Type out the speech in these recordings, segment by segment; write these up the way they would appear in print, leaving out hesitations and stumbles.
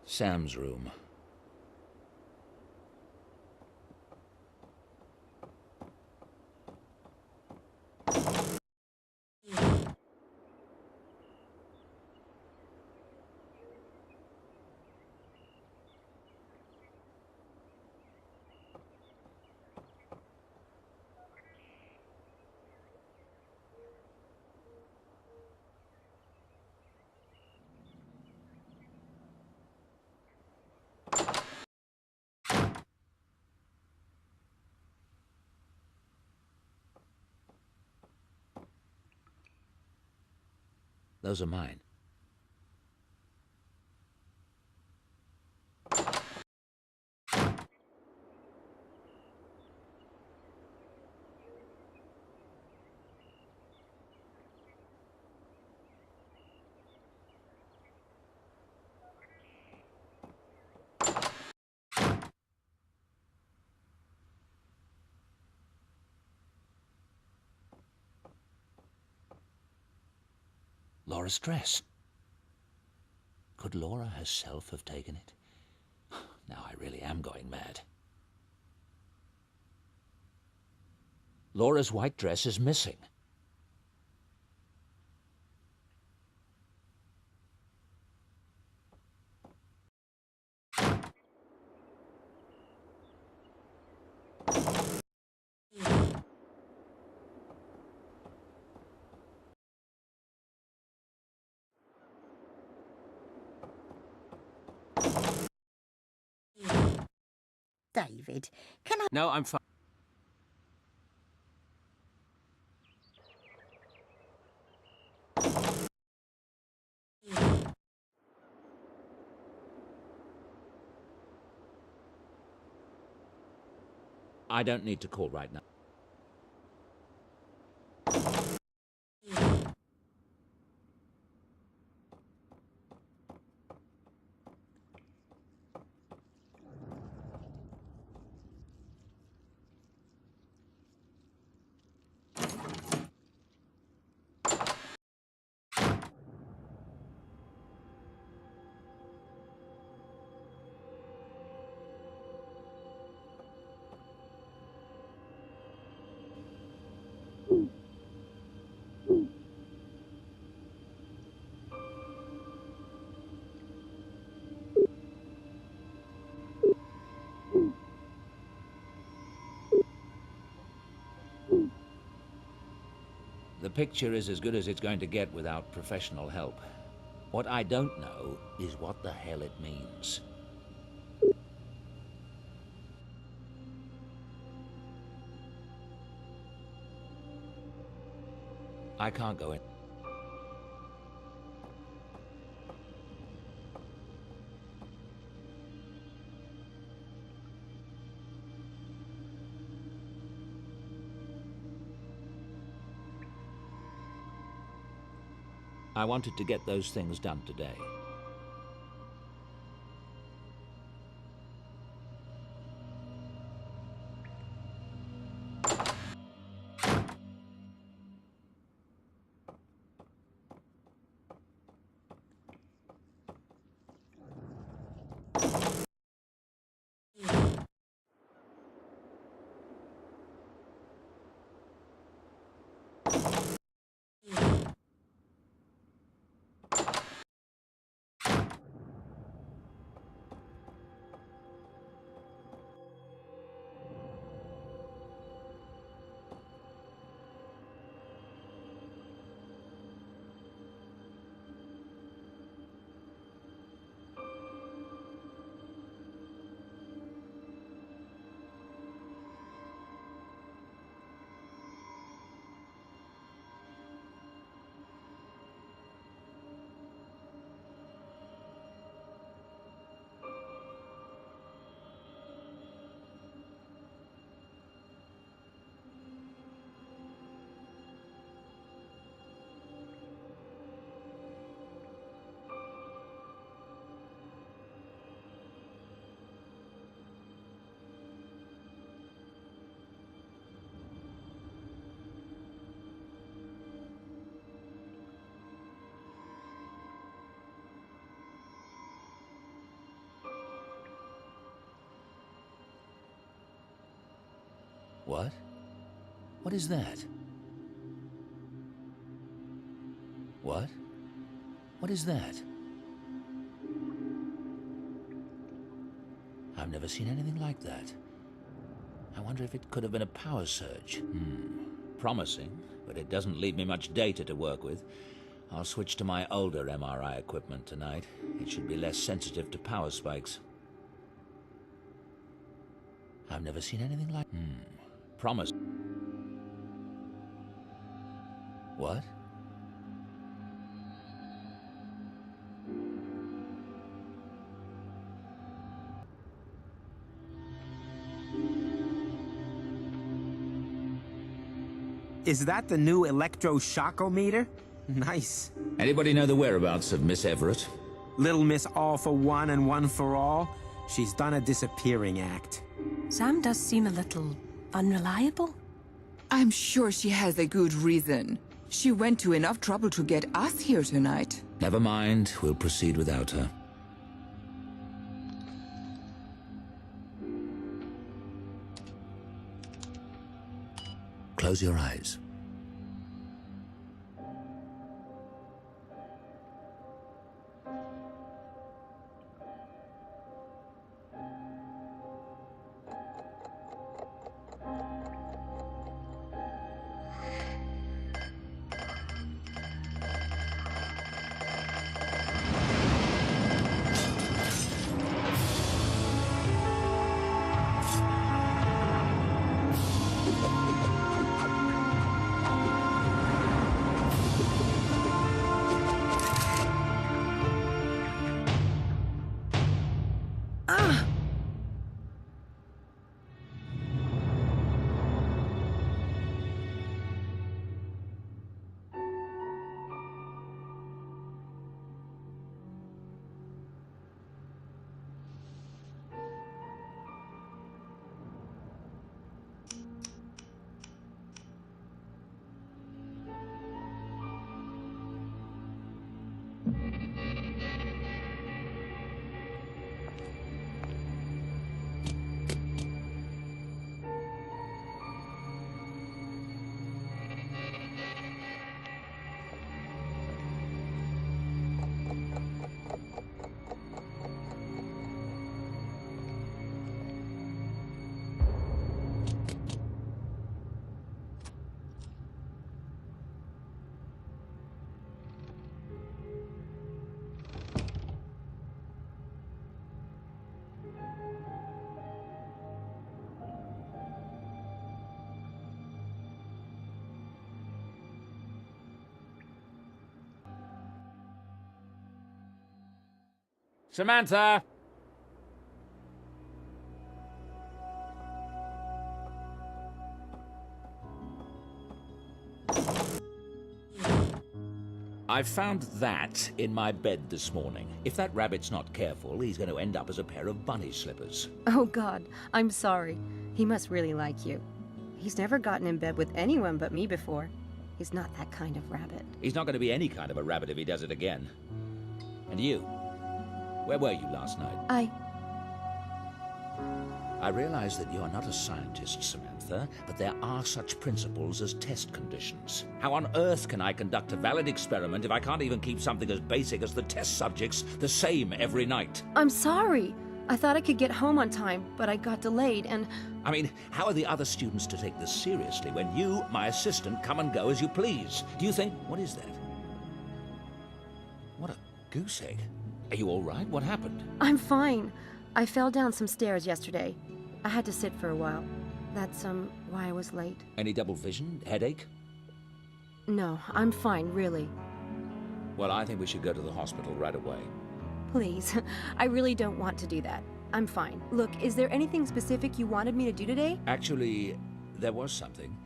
Sam's room. Those are mine. Laura's dress. Could Laura herself have taken it? Now I really am going mad. Laura's white dress is missing. David, can I... No, I'm fine. I don't need to call right now. The picture is as good as it's going to get without professional help. What I don't know is what the hell it means. I can't go in. I wanted to get those things done today. What? What is that? What? What is that? I've never seen anything like that. I wonder if it could have been a power surge. Promising, but it doesn't leave me much data to work with. I'll switch to my older MRI equipment tonight. It should be less sensitive to power spikes. I've never seen anything like... Promise. What? Is that the new electroshockometer? Nice. Anybody know the whereabouts of Miss Everett? Little Miss All for One and One for All. She's done a disappearing act. Sam does seem a little unreliable. I'm sure she has a good reason. She went to enough trouble to get us here tonight. Never mind, we'll proceed without her. Close your eyes. Samantha! I found that in my bed this morning. If that rabbit's not careful, he's going to end up as a pair of bunny slippers. Oh, God, I'm sorry. He must really like you. He's never gotten in bed with anyone but me before. He's not that kind of rabbit. He's not going to be any kind of a rabbit if he does it again. And you? Where were you last night? I realize that you are not a scientist, Samantha, but there are such principles as test conditions. How on earth can I conduct a valid experiment if I can't even keep something as basic as the test subjects the same every night? I'm sorry. I thought I could get home on time, but I got delayed and... I mean, how are the other students to take this seriously when you, my assistant, come and go as you please? Do you think... What is that? What a goose egg. Are you all right? What happened? I'm fine. I fell down some stairs yesterday. I had to sit for a while. That's, why I was late. Any double vision? Headache? No, I'm fine, really. Well, I think we should go to the hospital right away. Please, I really don't want to do that. I'm fine. Look, is there anything specific you wanted me to do today? Actually, there was something.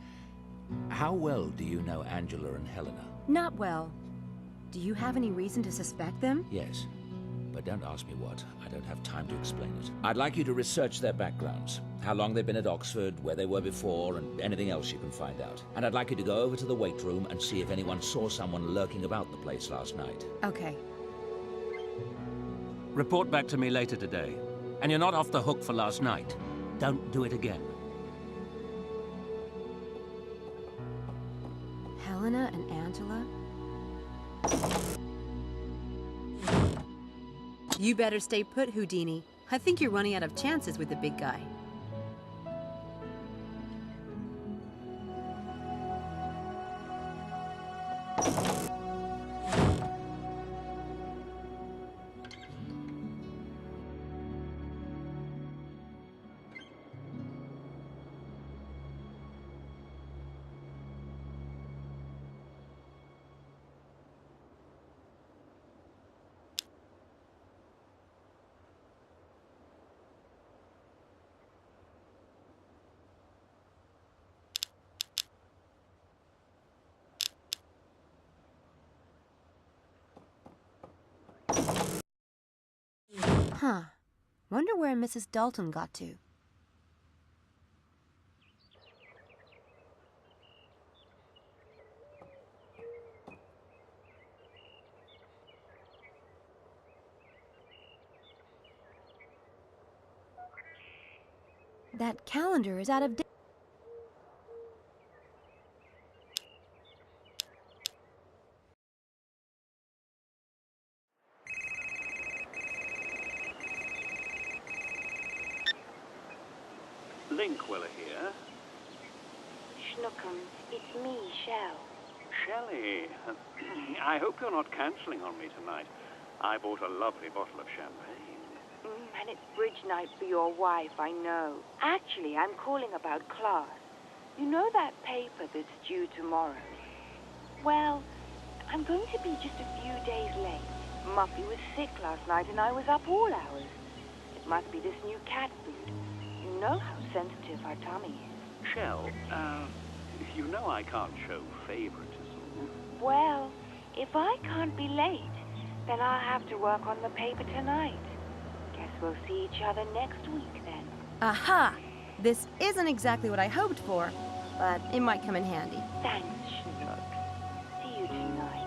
How well do you know Angela and Helena? Not well. Do you have any reason to suspect them? Yes, but don't ask me what. I don't have time to explain it. I'd like you to research their backgrounds, how long they've been at Oxford, where they were before, and anything else you can find out. And I'd like you to go over to the weight room and see if anyone saw someone lurking about the place last night. Okay. Report back to me later today. And you're not off the hook for last night. Don't do it again. Helena and Angela? You better stay put, Houdini. I think you're running out of chances with the big guy. Huh. Wonder where Mrs. Dalton got to. That calendar is out of date. Linkwiller here. Schnookums, it's me, Shell. Shelley, I hope you're not cancelling on me tonight. I bought a lovely bottle of champagne. And it's bridge night for your wife, I know. Actually, I'm calling about class. You know that paper that's due tomorrow? Well, I'm going to be just a few days late. Muffy was sick last night and I was up all hours. It must be this new cat food. You know how sensitive our tummy is. Shell, you know I can't show favoritism. Well, if I can't be late, then I'll have to work on the paper tonight. Guess we'll see each other next week then. Aha! This isn't exactly what I hoped for, but it might come in handy. Thanks, Schnook. See you tonight.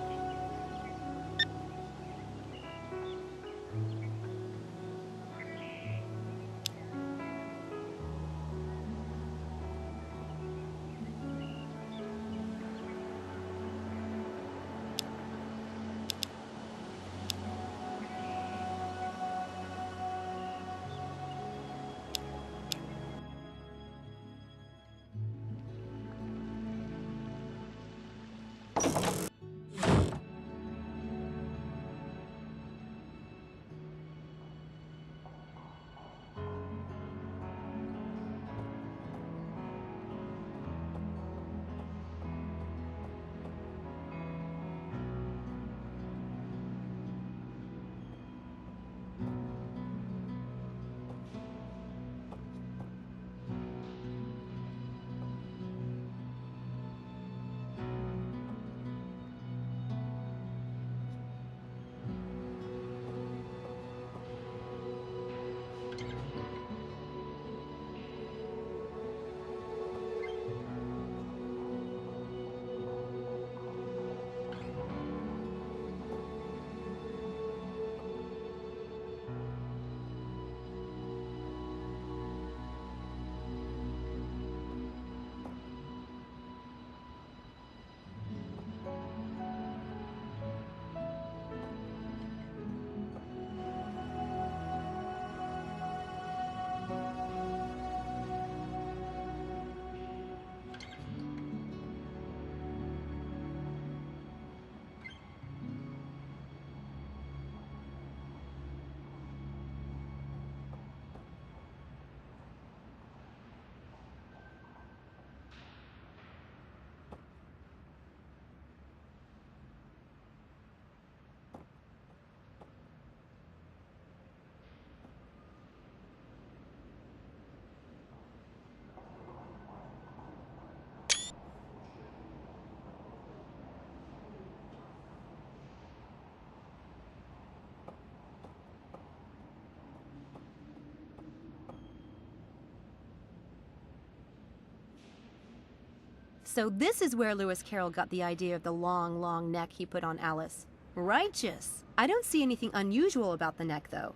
So this is where Lewis Carroll got the idea of the long, long neck he put on Alice. Righteous. I don't see anything unusual about the neck, though.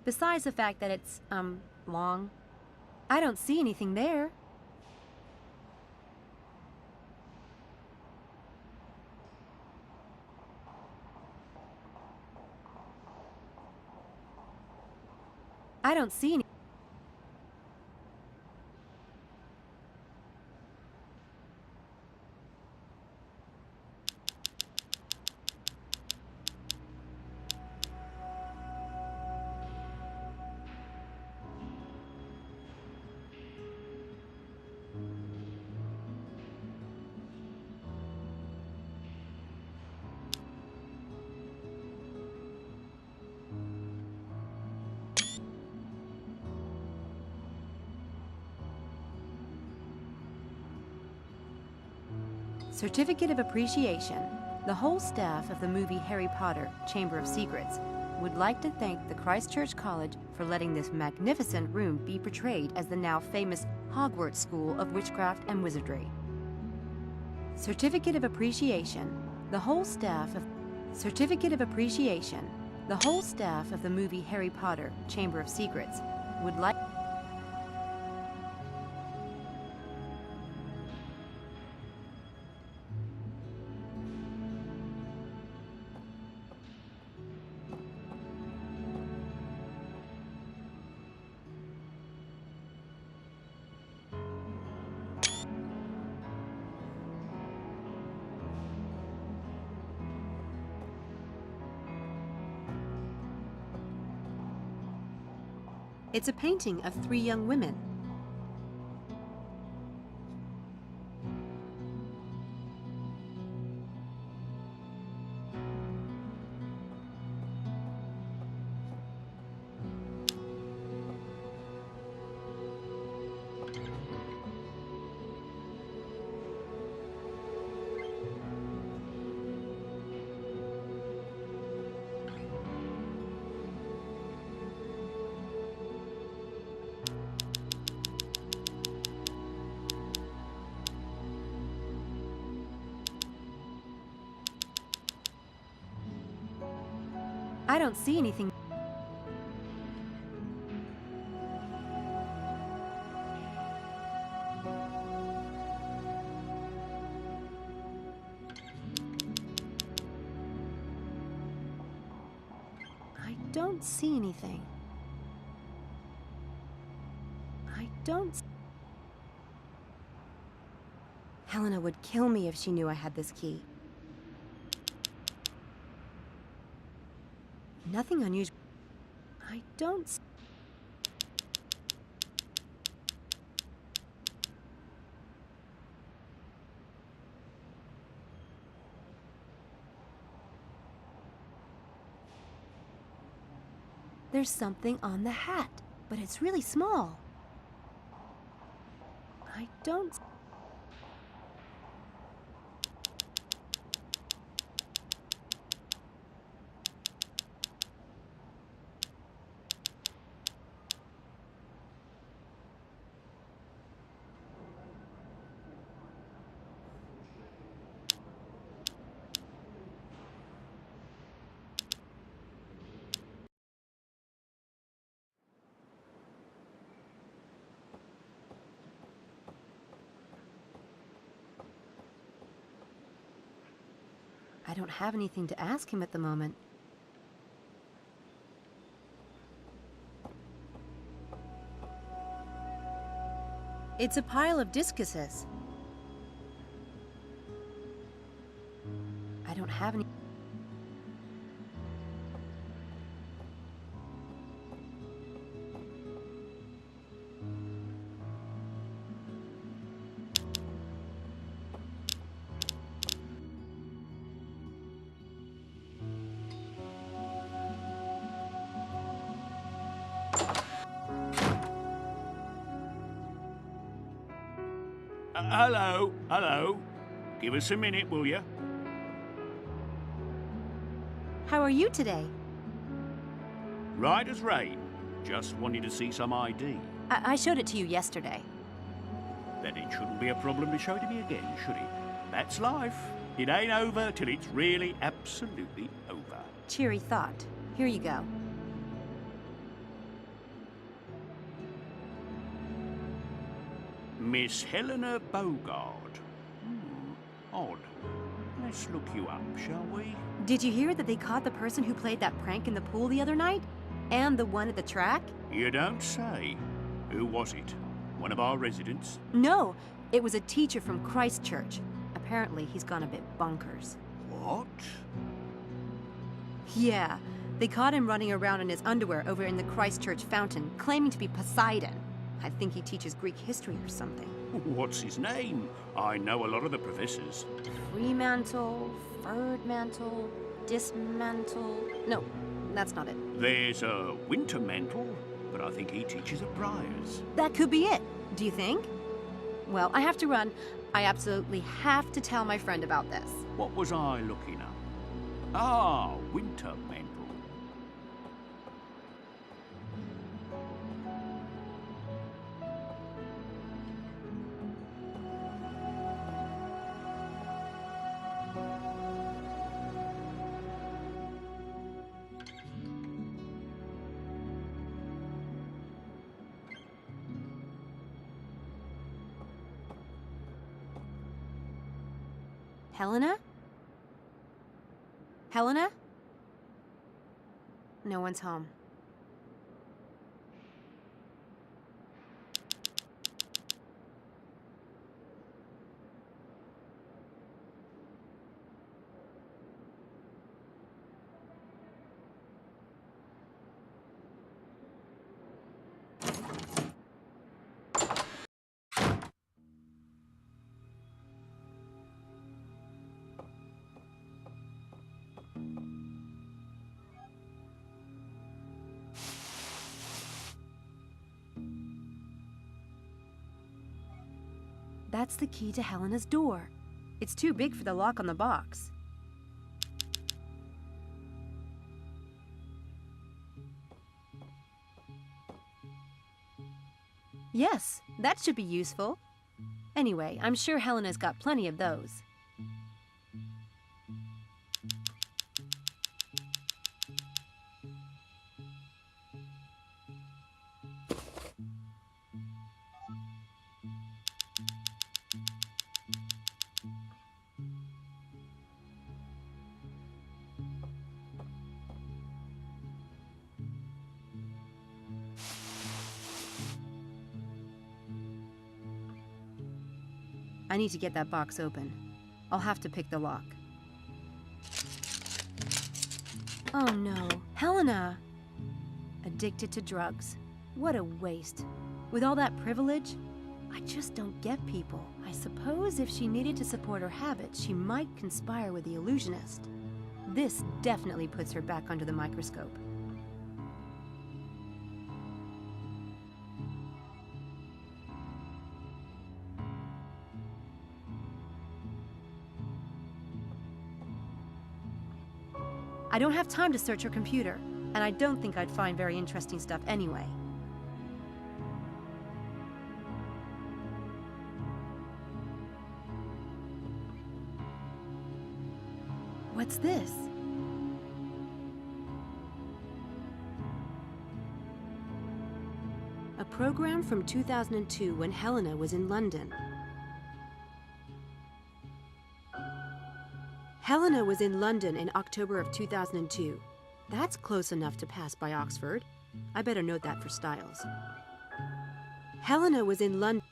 Besides the fact that it's, long. I don't see anything there. I don't see any. Certificate of Appreciation. The whole staff of the movie Harry Potter, Chamber of Secrets, would like to thank the Christchurch College for letting this magnificent room be portrayed as the now famous Hogwarts School of Witchcraft and Wizardry. Certificate of Appreciation. The whole staff of Certificate of Appreciation. The whole staff of the movie Harry Potter, Chamber of Secrets, would like It's a painting of 3 young women. I don't see anything. I don't see anything. I don't. Helena would kill me if she knew I had this key. Nothing unusual. I don't. There's something on the hat, but it's really small. I don't. I don't have anything to ask him at the moment. It's a pile of discuses. I don't have any. Hello. Give us a minute, will you? How are you today? Right as rain. Just wanted to see some ID. I showed it to you yesterday. Then it shouldn't be a problem to show it to me again, should it? That's life. It ain't over till it's really absolutely over. Cheery thought. Here you go. Miss Helena Bogard. Odd. Let's look you up, shall we? Did you hear that they caught the person who played that prank in the pool the other night? And the one at the track? You don't say. Who was it? One of our residents? No, it was a teacher from Christchurch. Apparently, he's gone a bit bonkers. What? Yeah, they caught him running around in his underwear over in the Christchurch fountain, claiming to be Poseidon. I think he teaches Greek history or something. What's his name? I know a lot of the professors. Fremantle, Ferdmantle, Dismantle... No, that's not it. There's a Wintermantle, but I think he teaches at Briars. That could be it, do you think? Well, I have to run. I absolutely have to tell my friend about this. What was I looking at? Ah, Wintermantle. Helena? Helena? No one's home. That's the key to Helena's door. It's too big for the lock on the box. Yes, that should be useful. Anyway, I'm sure Helena's got plenty of those. I need to get that box open. I'll have to pick the lock. Oh no, Helena! Addicted to drugs. What a waste. With all that privilege, I just don't get people. I suppose if she needed to support her habits, she might conspire with the illusionist. This definitely puts her back under the microscope. I don't have time to search her computer, and I don't think I'd find very interesting stuff anyway. What's this? A program from 2002 when Helena was in London. Helena was in London in October of 2002. That's close enough to pass by Oxford. I better note that for Styles. Helena was in London.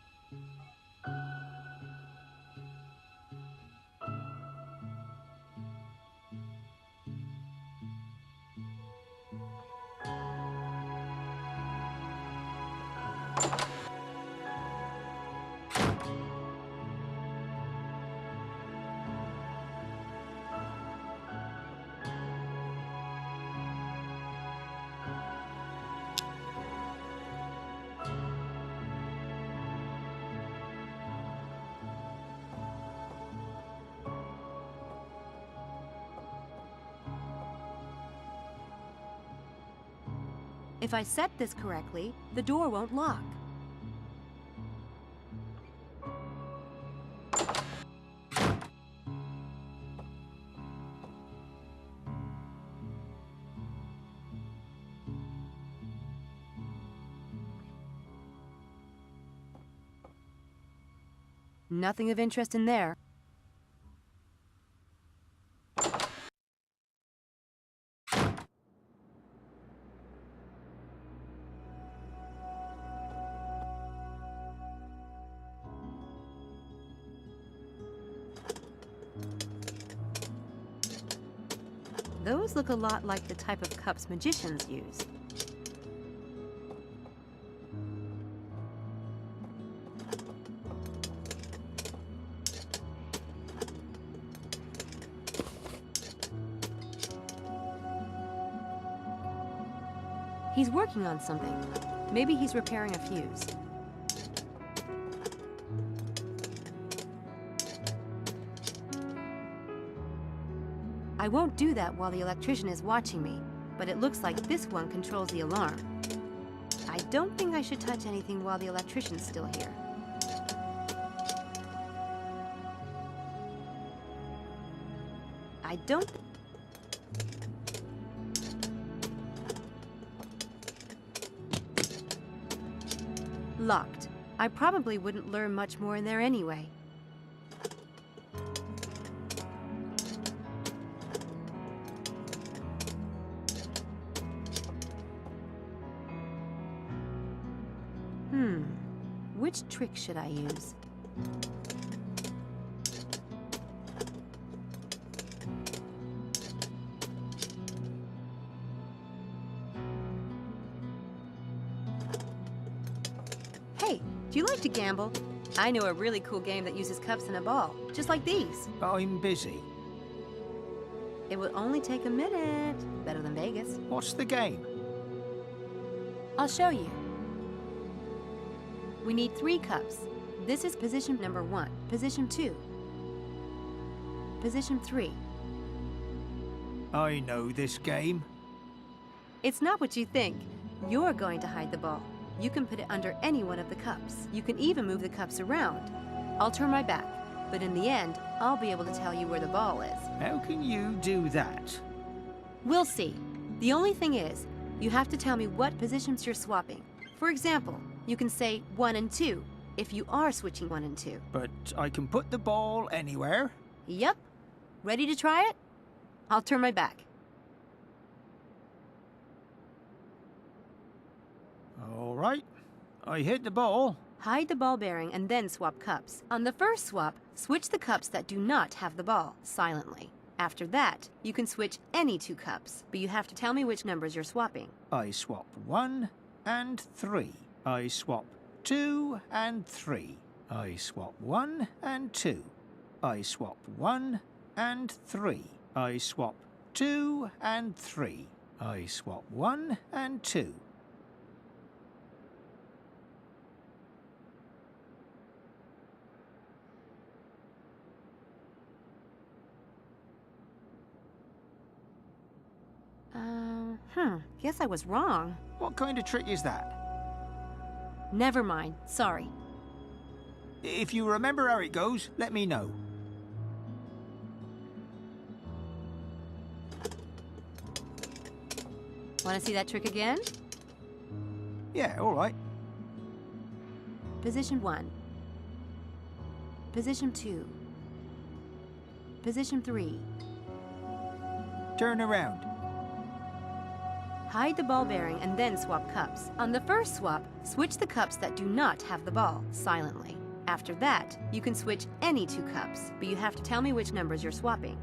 If I set this correctly, the door won't lock. Nothing of interest in there. Those look a lot like the type of cups magicians use. He's working on something. Maybe he's repairing a fuse. I won't do that while the electrician is watching me, but it looks like this one controls the alarm. I don't think I should touch anything while the electrician's still here. I don't... Locked. I probably wouldn't learn much more in there anyway. Which trick should I use? Hey, do you like to gamble? I know a really cool game that uses cups and a ball, just like these. I'm busy. It will only take a minute. Better than Vegas. What's the game? I'll show you. We need 3 cups. This is position number 1, position 2, position 3. I know this game. It's not what you think. You're going to hide the ball. You can put it under any one of the cups. You can even move the cups around. I'll turn my back, but in the end, I'll be able to tell you where the ball is. How can you do that? We'll see. The only thing is, you have to tell me what positions you're swapping. For example, you can say 1 and 2 if you are switching 1 and 2. But I can put the ball anywhere. Yep. Ready to try it? I'll turn my back. All right. I hit the ball. Hide the ball bearing and then swap cups. On the first swap, switch the cups that do not have the ball silently. After that, you can switch any 2 cups, but you have to tell me which numbers you're swapping. I swap 1 and 3. I swap 2 and 3. I swap 1 and 2. I swap 1 and 3. I swap 2 and 3. I swap 1 and 2. Guess I was wrong. What kind of trick is that? Never mind. Sorry. If you remember how it goes, let me know. Want to see that trick again? Yeah, all right. Position 1. Position 2. Position 3. Turn around. Hide the ball bearing and then swap cups. On the first swap, switch the cups that do not have the ball silently. After that, you can switch any 2 cups, but you have to tell me which numbers you're swapping.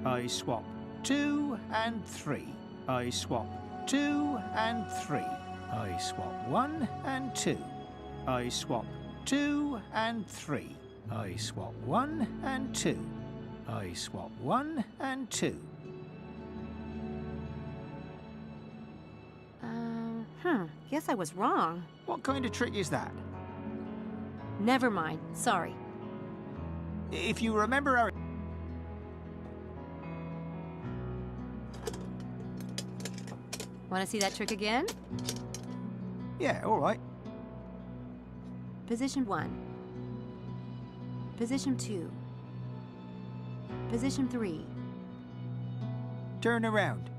I swap 2 and 3. I swap 2 and 3. I swap 1 and 2. I swap 2 and 3. I swap 1 and 2. I swap 1 and 2. Guess I was wrong. What kind of trick is that? Never mind. Sorry. If you remember how... Want to see that trick again? Yeah, all right. Position 1. Position 2. Position 3. Turn around.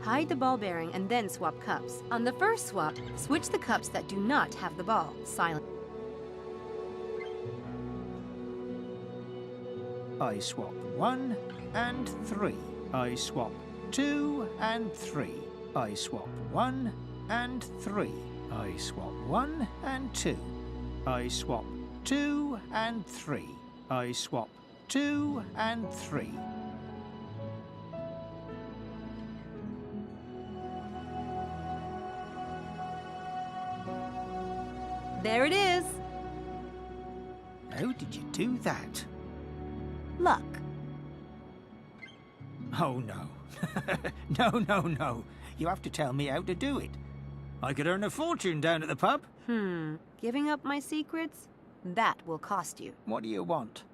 Hide the ball bearing and then swap cups. On the first swap, switch the cups that do not have the ball silent. I swap 1 and 3. I swap 2 and 3. I swap 1 and 3. I swap 1 and 2. I swap 2 and 3. I swap 2 and 3. There it is. How did you do that? Luck. Oh, no. No. You have to tell me how to do it. I could earn a fortune down at the pub. Giving up my secrets? That will cost you. What do you want?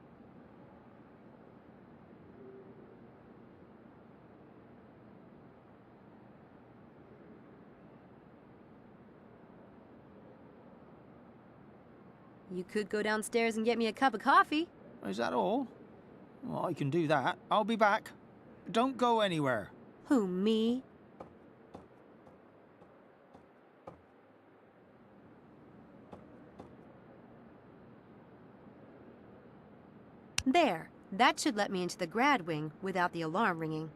You could go downstairs and get me a cup of coffee. Is that all? Well, I can do that. I'll be back. Don't go anywhere. Who, me? There. That should let me into the grad wing without the alarm ringing.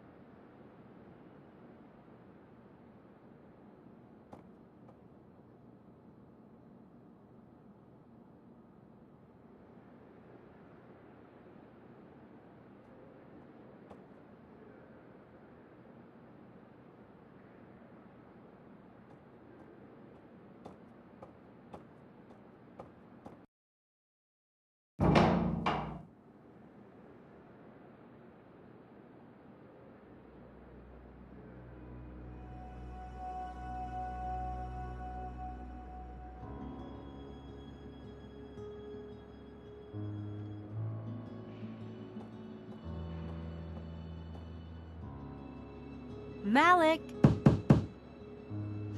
Malik!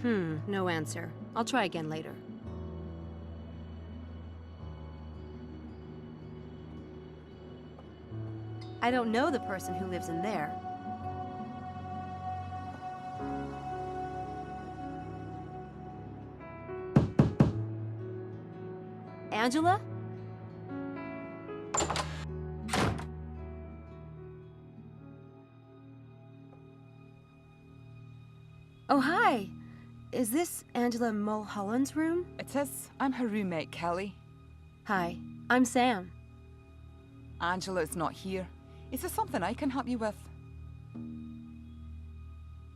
No answer. I'll try again later. I don't know the person who lives in there. Angela? Oh, hi. Is this Angela Mulholland's room? It is. I'm her roommate, Kelly. Hi, I'm Sam. Angela's not here. Is there something I can help you with?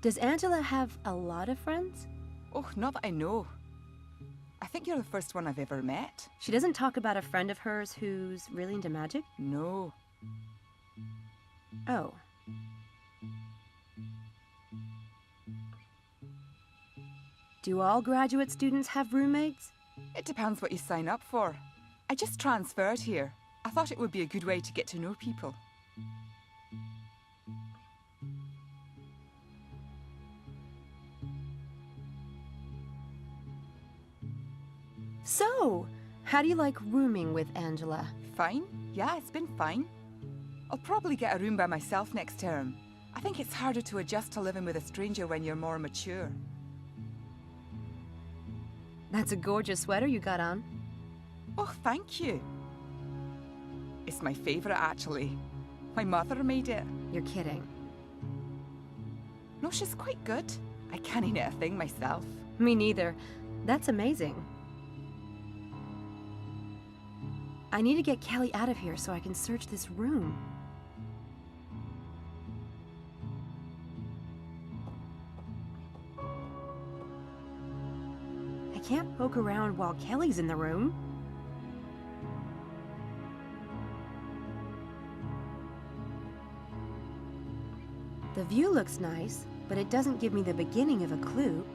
Does Angela have a lot of friends? Oh, not that I know. I think you're the first one I've ever met. She doesn't talk about a friend of hers who's really into magic? No. Oh. Do all graduate students have roommates? It depends what you sign up for. I just transferred here. I thought it would be a good way to get to know people. So, how do you like rooming with Angela? Fine. Yeah, it's been fine. I'll probably get a room by myself next term. I think it's harder to adjust to living with a stranger when you're more mature. That's a gorgeous sweater you got on. Oh, thank you. It's my favourite, actually. My mother made it. You're kidding. No, she's quite good. I can't knit a thing myself. Me neither. That's amazing. I need to get Kelly out of here so I can search this room. I can't poke around while Kelly's in the room. The view looks nice, but it doesn't give me the beginning of a clue.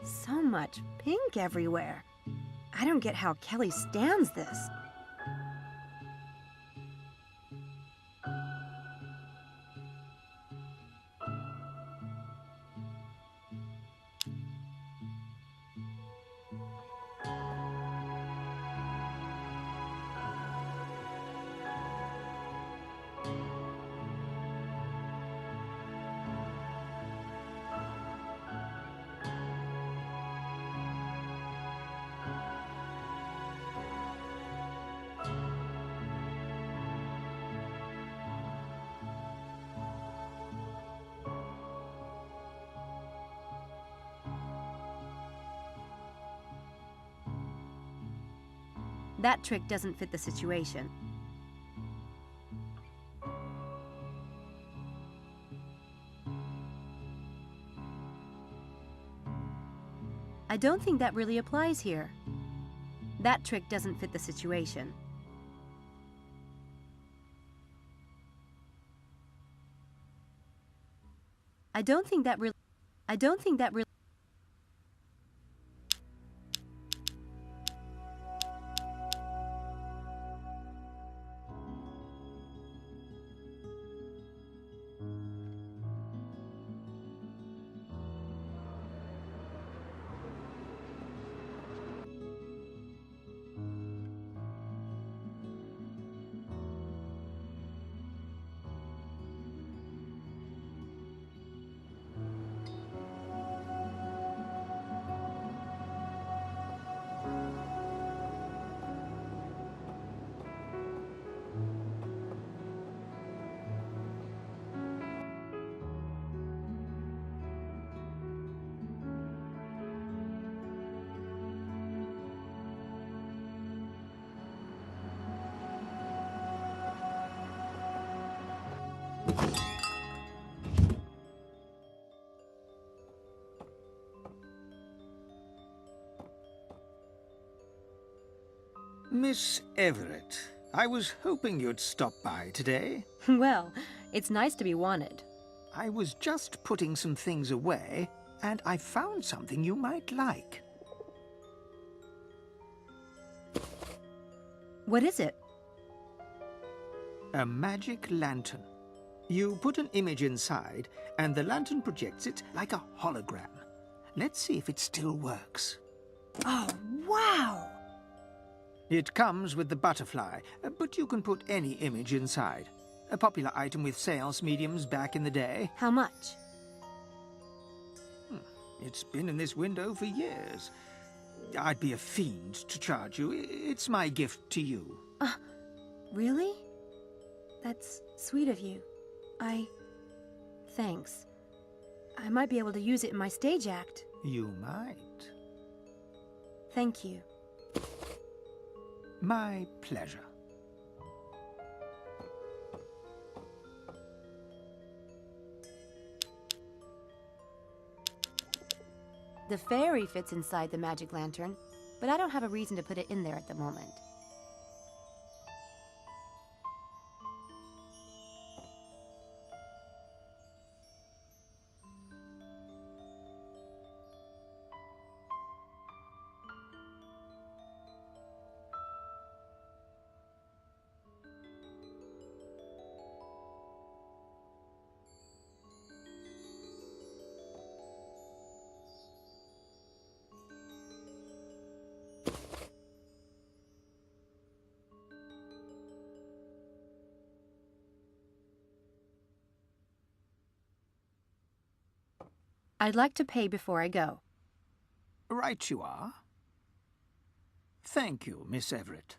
So much pink everywhere. I don't get how Kelly stands this. That trick doesn't fit the situation. I don't think that really applies here. That trick doesn't fit the situation. I don't think that really... Miss Everett, I was hoping you'd stop by today. Well, it's nice to be wanted. I was just putting some things away, and I found something you might like. What is it? A magic lantern. You put an image inside, and the lantern projects it like a hologram. Let's see if it still works. Oh, wow! It comes with the butterfly, but you can put any image inside. A popular item with sales mediums back in the day. How much? It's been in this window for years. I'd be a fiend to charge you. It's my gift to you. Really? That's sweet of you. Thanks. I might be able to use it in my stage act. You might. Thank you. My pleasure. The fairy fits inside the magic lantern, but I don't have a reason to put it in there at the moment. I'd like to pay before I go. Right you are. Thank you, Miss Everett.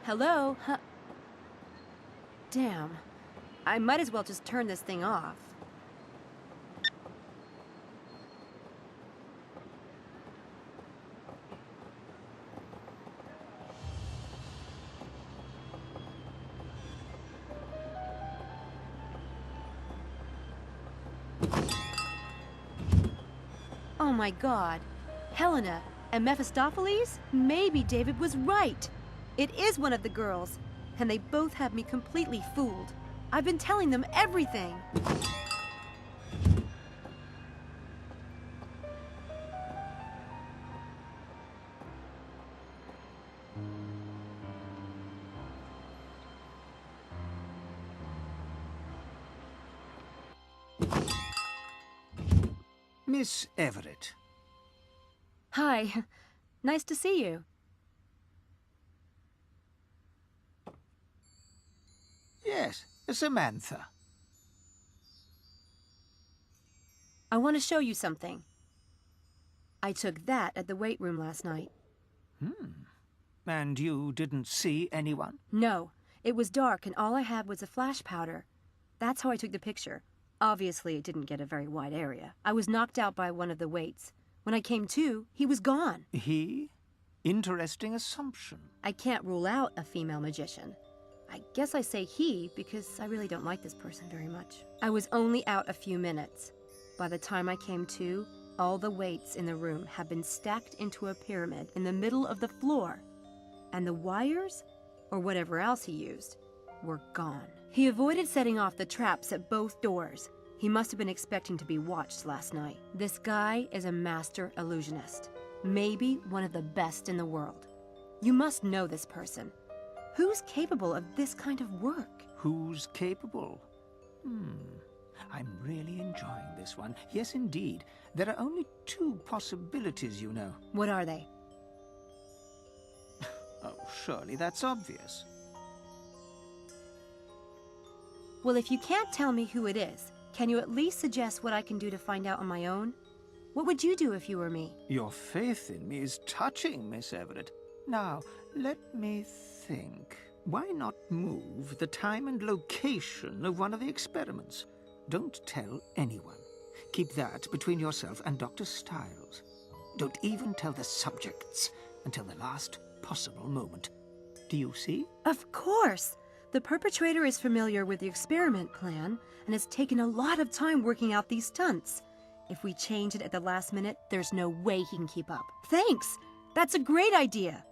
Hello? Damn. I might as well just turn this thing off. Oh my god. Helena and Mephistopheles? Maybe David was right. It is one of the girls, and they both have me completely fooled. I've been telling them everything. Miss Everett. Hi. Nice to see you. Yes, Samantha. I want to show you something. I took that at the weight room last night. And you didn't see anyone? No, it was dark and all I had was a flash powder. That's how I took the picture. Obviously, it didn't get a very wide area. I was knocked out by one of the weights. When I came to, he was gone. He? Interesting assumption. I can't rule out a female magician. I guess I say he because I really don't like this person very much. I was only out a few minutes. By the time I came to, all the weights in the room had been stacked into a pyramid in the middle of the floor. And the wires, or whatever else he used, were gone. He avoided setting off the traps at both doors. He must have been expecting to be watched last night. This guy is a master illusionist. Maybe one of the best in the world. You must know this person. Who's capable of this kind of work? Who's capable? I'm really enjoying this one. Yes, indeed. There are only two possibilities, you know. What are they? Oh, surely that's obvious. Well, if you can't tell me who it is, can you at least suggest what I can do to find out on my own? What would you do if you were me? Your faith in me is touching, Miss Everett. Now, let me think. Why not move the time and location of one of the experiments? Don't tell anyone. Keep that between yourself and Dr. Stiles. Don't even tell the subjects until the last possible moment. Do you see? Of course! The perpetrator is familiar with the experiment plan and has taken a lot of time working out these stunts. If we change it at the last minute, there's no way he can keep up. Thanks! That's a great idea!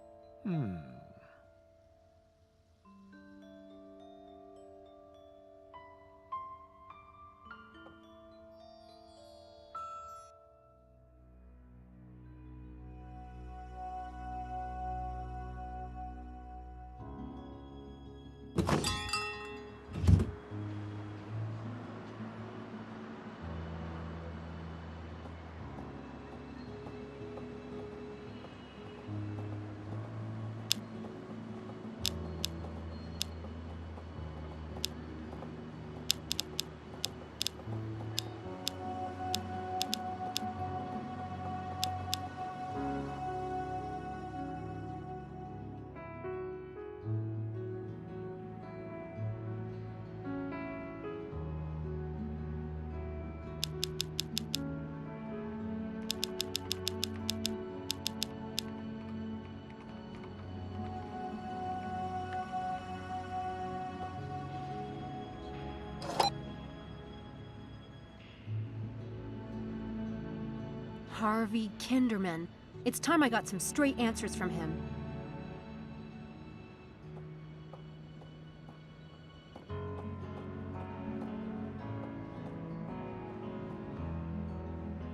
Harvey Kinderman. It's time I got some straight answers from him.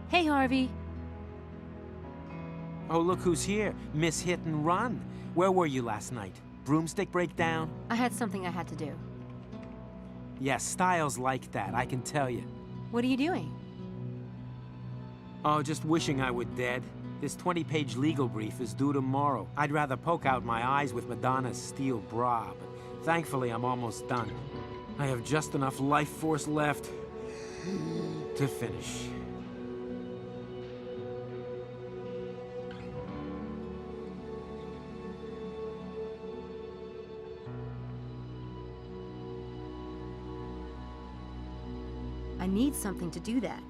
Hey, Harvey. Oh, look who's here. Miss Hit and Run. Where were you last night? Broomstick breakdown? I had something I had to do. Yeah, Styles like that, I can tell you. What are you doing? Oh, just wishing I were dead. This 20-page legal brief is due tomorrow. I'd rather poke out my eyes with Madonna's steel bra, but thankfully I'm almost done. I have just enough life force left to finish. I need something to do that.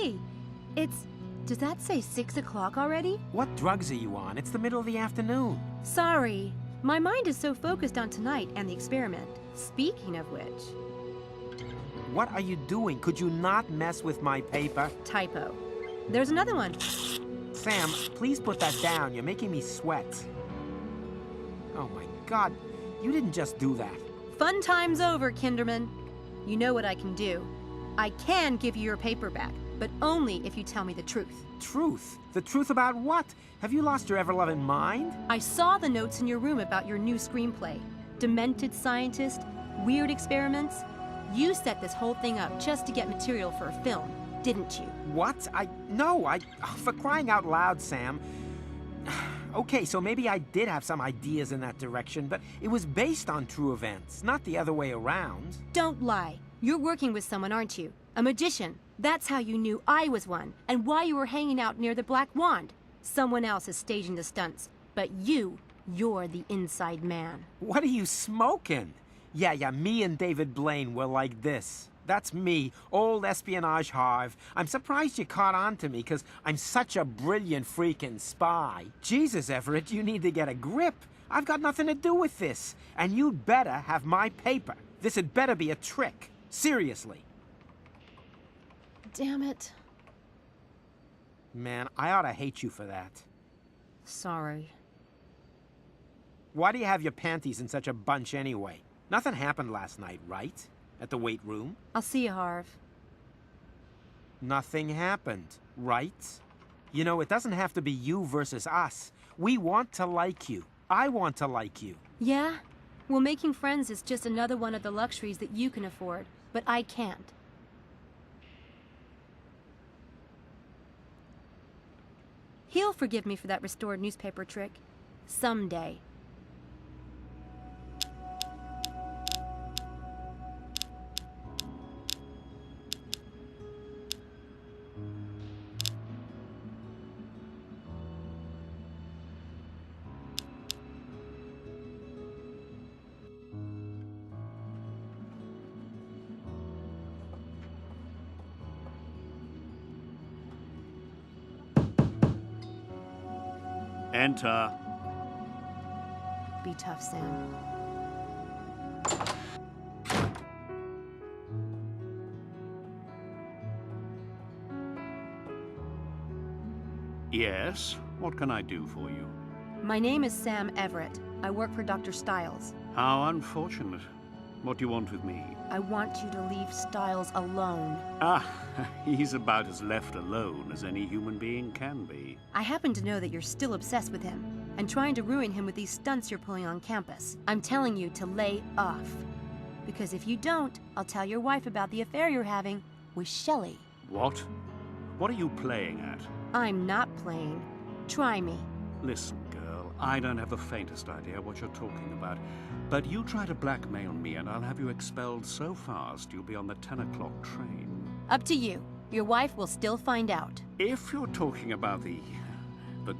Hey, does that say 6 o'clock already? What drugs are you on? It's the middle of the afternoon. Sorry. My mind is so focused on tonight and the experiment. Speaking of which... What are you doing? Could you not mess with my paper? Typo. There's another one. Sam, please put that down. You're making me sweat. Oh my God, you didn't just do that. Fun time's over, Kinderman. You know what I can do. I can give you your paper back, but only if you tell me the truth. Truth? The truth about what? Have you lost your ever-loving mind? I saw the notes in your room about your new screenplay. Demented scientist, weird experiments. You set this whole thing up just to get material for a film, didn't you? What? No, for crying out loud, Sam. Okay, so maybe I did have some ideas in that direction, but it was based on true events, not the other way around. Don't lie. You're working with someone, aren't you? A magician. That's how you knew I was one, and why you were hanging out near the Black Wand. Someone else is staging the stunts, but you're the inside man. What are you smoking? Yeah, me and David Blaine were like this. That's me, old espionage Harv. I'm surprised you caught on to me, because I'm such a brilliant freaking spy. Jesus, Everett, you need to get a grip. I've got nothing to do with this, and you'd better have my paper. This had better be a trick. Seriously. Damn it. Man, I ought to hate you for that. Sorry. Why do you have your panties in such a bunch anyway? Nothing happened last night, right? At the weight room? I'll see you, Harv. Nothing happened, right? You know, it doesn't have to be you versus us. We want to like you. I want to like you. Yeah? Well, making friends is just another one of the luxuries that you can afford, but I can't. He'll forgive me for that restored newspaper trick. Someday. Enter. Be tough, Sam. Yes? What can I do for you? My name is Sam Everett. I work for Dr. Stiles. How unfortunate. What do you want with me? I want you to leave Stiles alone. Ah, he's about as left alone as any human being can be. I happen to know that you're still obsessed with him and trying to ruin him with these stunts you're pulling on campus. I'm telling you to lay off. Because if you don't, I'll tell your wife about the affair you're having with Shelley. What? What are you playing at? I'm not playing. Try me. Listen, girl, I don't have the faintest idea what you're talking about. But you try to blackmail me and I'll have you expelled so fast you'll be on the 10 o'clock train. Up to you. Your wife will still find out. If you're talking about the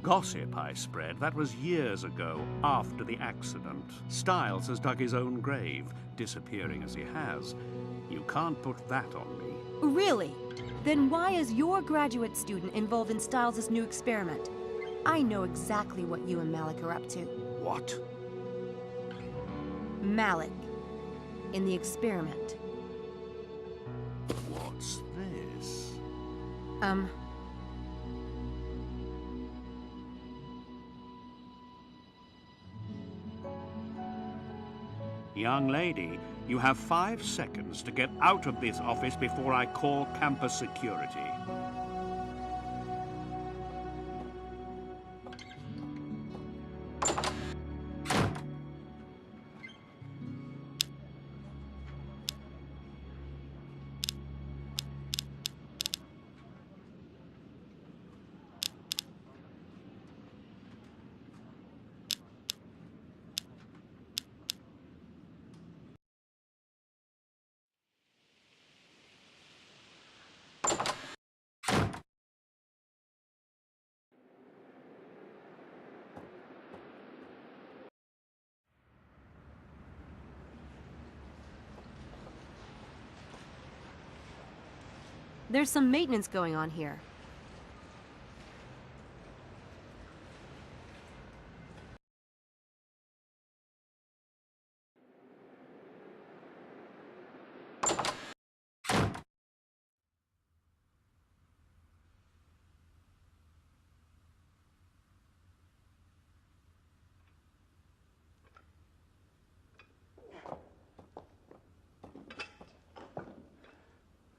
gossip I spread, that was years ago, after the accident. Stiles has dug his own grave, disappearing as he has. You can't put that on me. Really? Then why is your graduate student involved in Stiles' new experiment? I know exactly what you and Malik are up to. What? Malik. In the experiment. What's this? Young lady, you have 5 seconds to get out of this office before I call campus security. There's some maintenance going on here.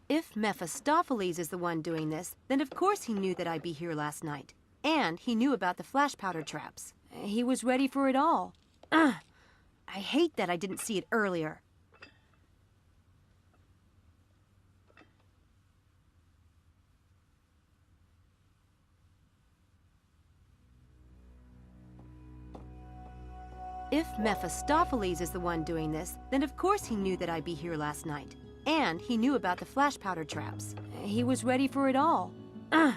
If Mephistopheles is the one doing this, then of course he knew that I'd be here last night. And he knew about the flash powder traps. He was ready for it all. Ugh! I hate that I didn't see it earlier. If Mephistopheles is the one doing this, then of course he knew that I'd be here last night. And he knew about the flash powder traps. He was ready for it all. Ugh!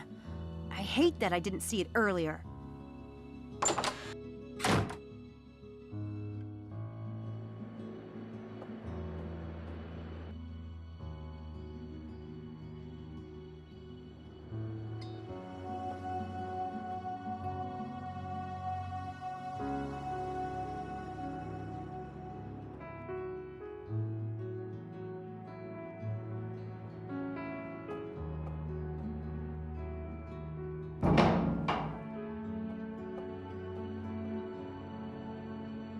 I hate that I didn't see it earlier.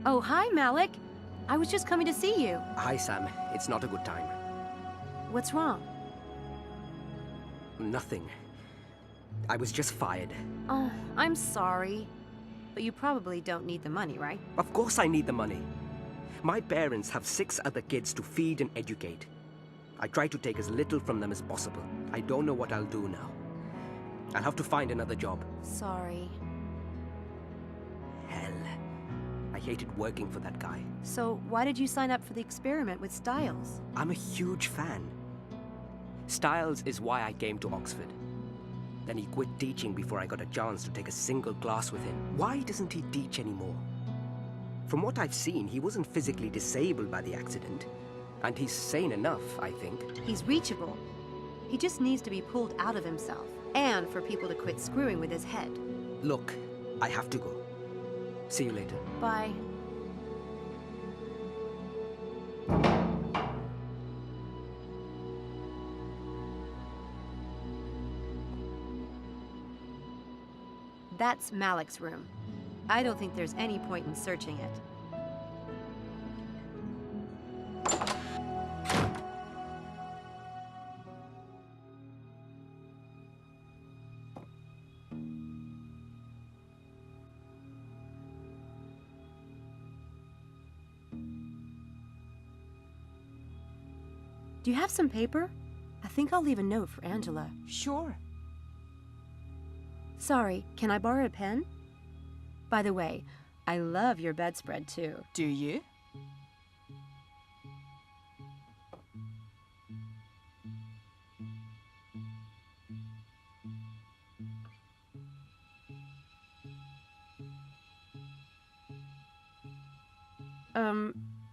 Oh, hi, Malik. I was just coming to see you. Hi, Sam. It's not a good time. What's wrong? Nothing. I was just fired. Oh, I'm sorry. But you probably don't need the money, right? Of course I need the money. My parents have 6 other kids to feed and educate. I try to take as little from them as possible. I don't know what I'll do now. I'll have to find another job. Sorry. Hell. I hated working for that guy. So why did you sign up for the experiment with Styles? I'm a huge fan. Styles is why I came to Oxford. Then he quit teaching before I got a chance to take a single class with him. Why doesn't he teach anymore? From what I've seen, he wasn't physically disabled by the accident. And he's sane enough, I think. He's reachable. He just needs to be pulled out of himself. And for people to quit screwing with his head. Look, I have to go. See you later. Bye. That's Malik's room. I don't think there's any point in searching it. Do you have some paper? I think I'll leave a note for Angela. Sure. Sorry, can I borrow a pen? By the way, I love your bedspread too. Do you?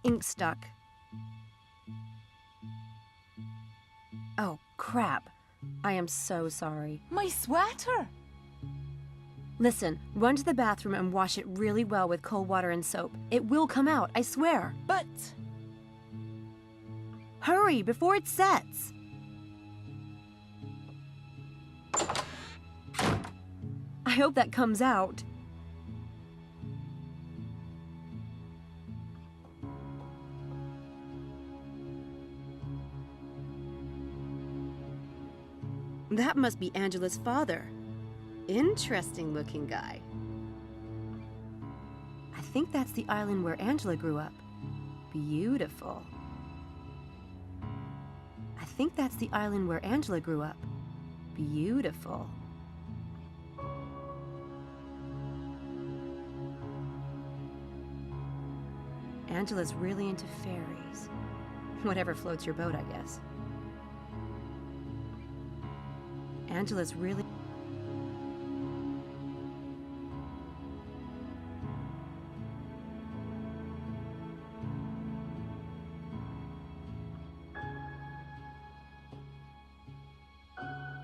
Ink stuck. Oh, crap. I am so sorry. My sweater! Listen, run to the bathroom and wash it really well with cold water and soap. It will come out, I swear. But... Hurry, before it sets! I hope that comes out. That must be Angela's father. Interesting looking guy. I think that's the island where Angela grew up. Beautiful. I think that's the island where Angela grew up. Beautiful. Angela's really into fairies. Whatever floats your boat, I guess. Angela's really...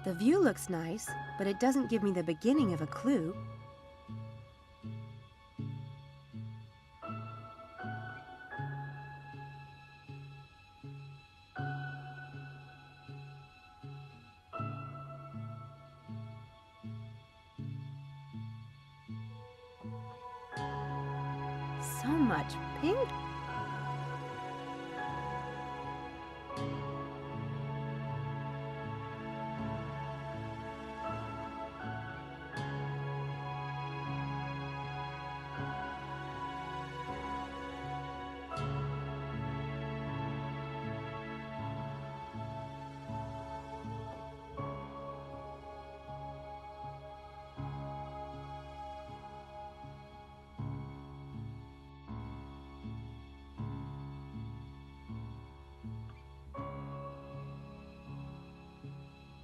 The view looks nice, but it doesn't give me the beginning of a clue. So much pink.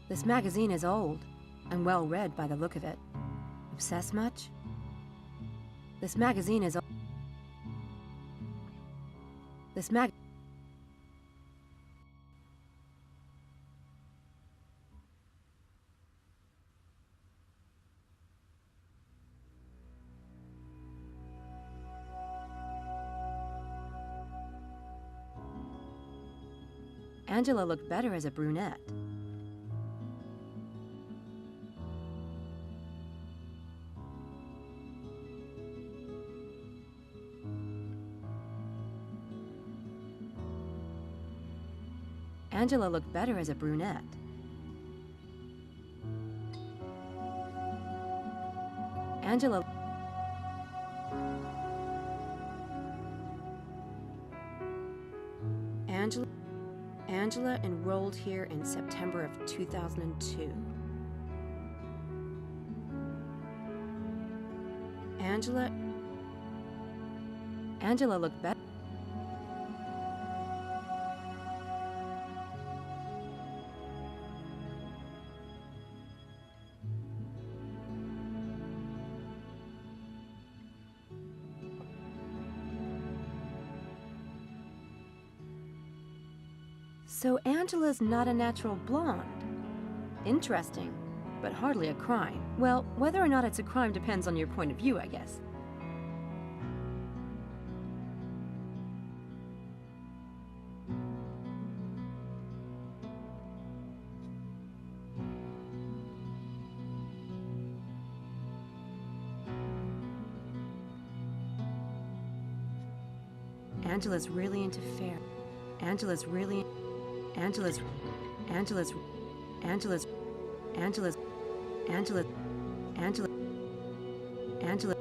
This magazine is old and well read by the look of it. Obsessed much? This magazine is old. This mag... Angela looked better as a brunette. Angela looked better as a brunette. Angela... Angela enrolled here in September of 2002. Angela looked better. So Angela's not a natural blonde. Interesting, but hardly a crime. Well, whether or not it's a crime depends on your point of view, I guess. Angela's really into fair. Angela's really... Angela's... Angela's... Angela's... Angela's... Angela... Angela... Angela...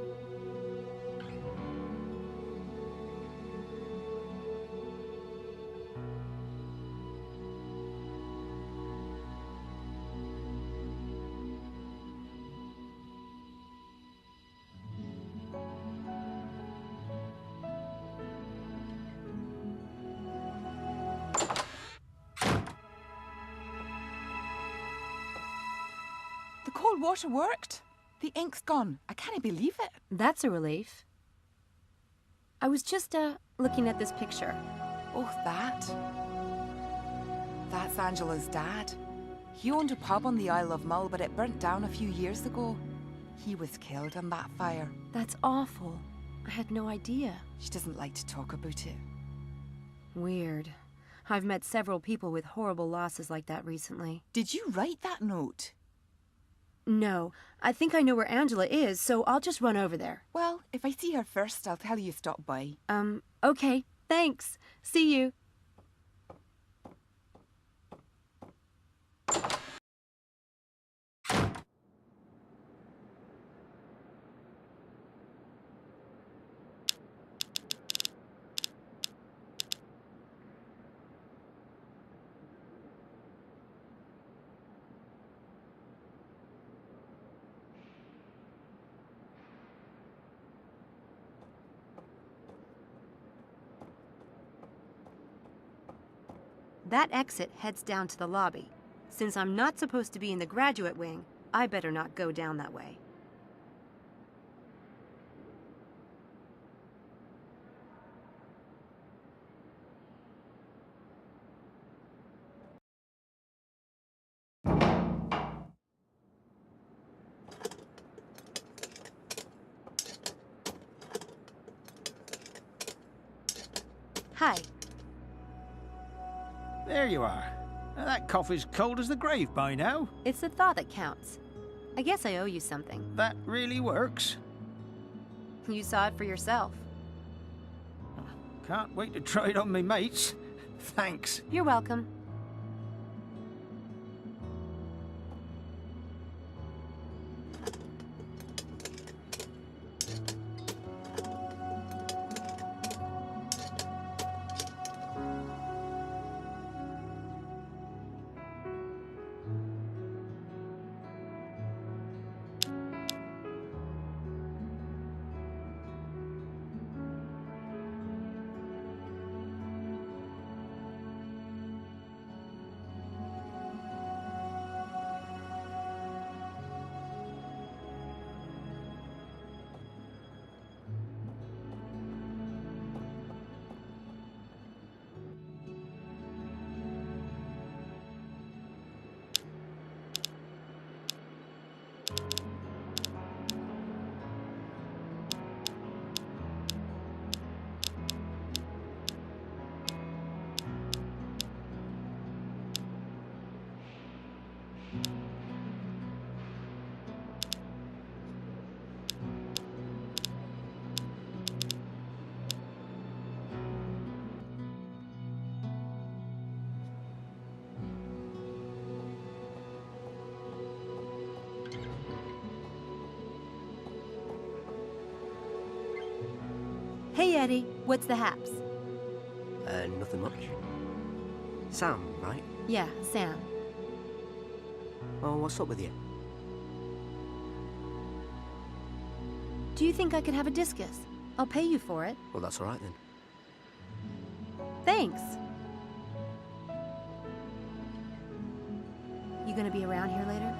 The cold water worked. The ink's gone. I can't believe it. That's a relief. I was just, looking at this picture. Oh, that? That's Angela's dad. He owned a pub on the Isle of Mull, but it burnt down a few years ago. He was killed in that fire. That's awful. I had no idea. She doesn't like to talk about it. Weird. I've met several people with horrible losses like that recently. Did you write that note? No. I think I know where Angela is, so I'll just run over there. Well, if I see her first, I'll tell you stop by. Okay. Thanks. See you. That exit heads down to the lobby. Since I'm not supposed to be in the graduate wing, I better not go down that way. Hi. There you are. Now, that coffee's cold as the grave by now. It's the thought that counts. I guess I owe you something. That really works. You saw it for yourself. Can't wait to try it on me mates. Thanks. You're welcome. Hey, Eddie. What's the haps? Nothing much. Sam, right? Yeah, Sam. Oh, what's up with you? Do you think I could have a discus? I'll pay you for it. Well, that's all right then. Thanks. You gonna be around here later?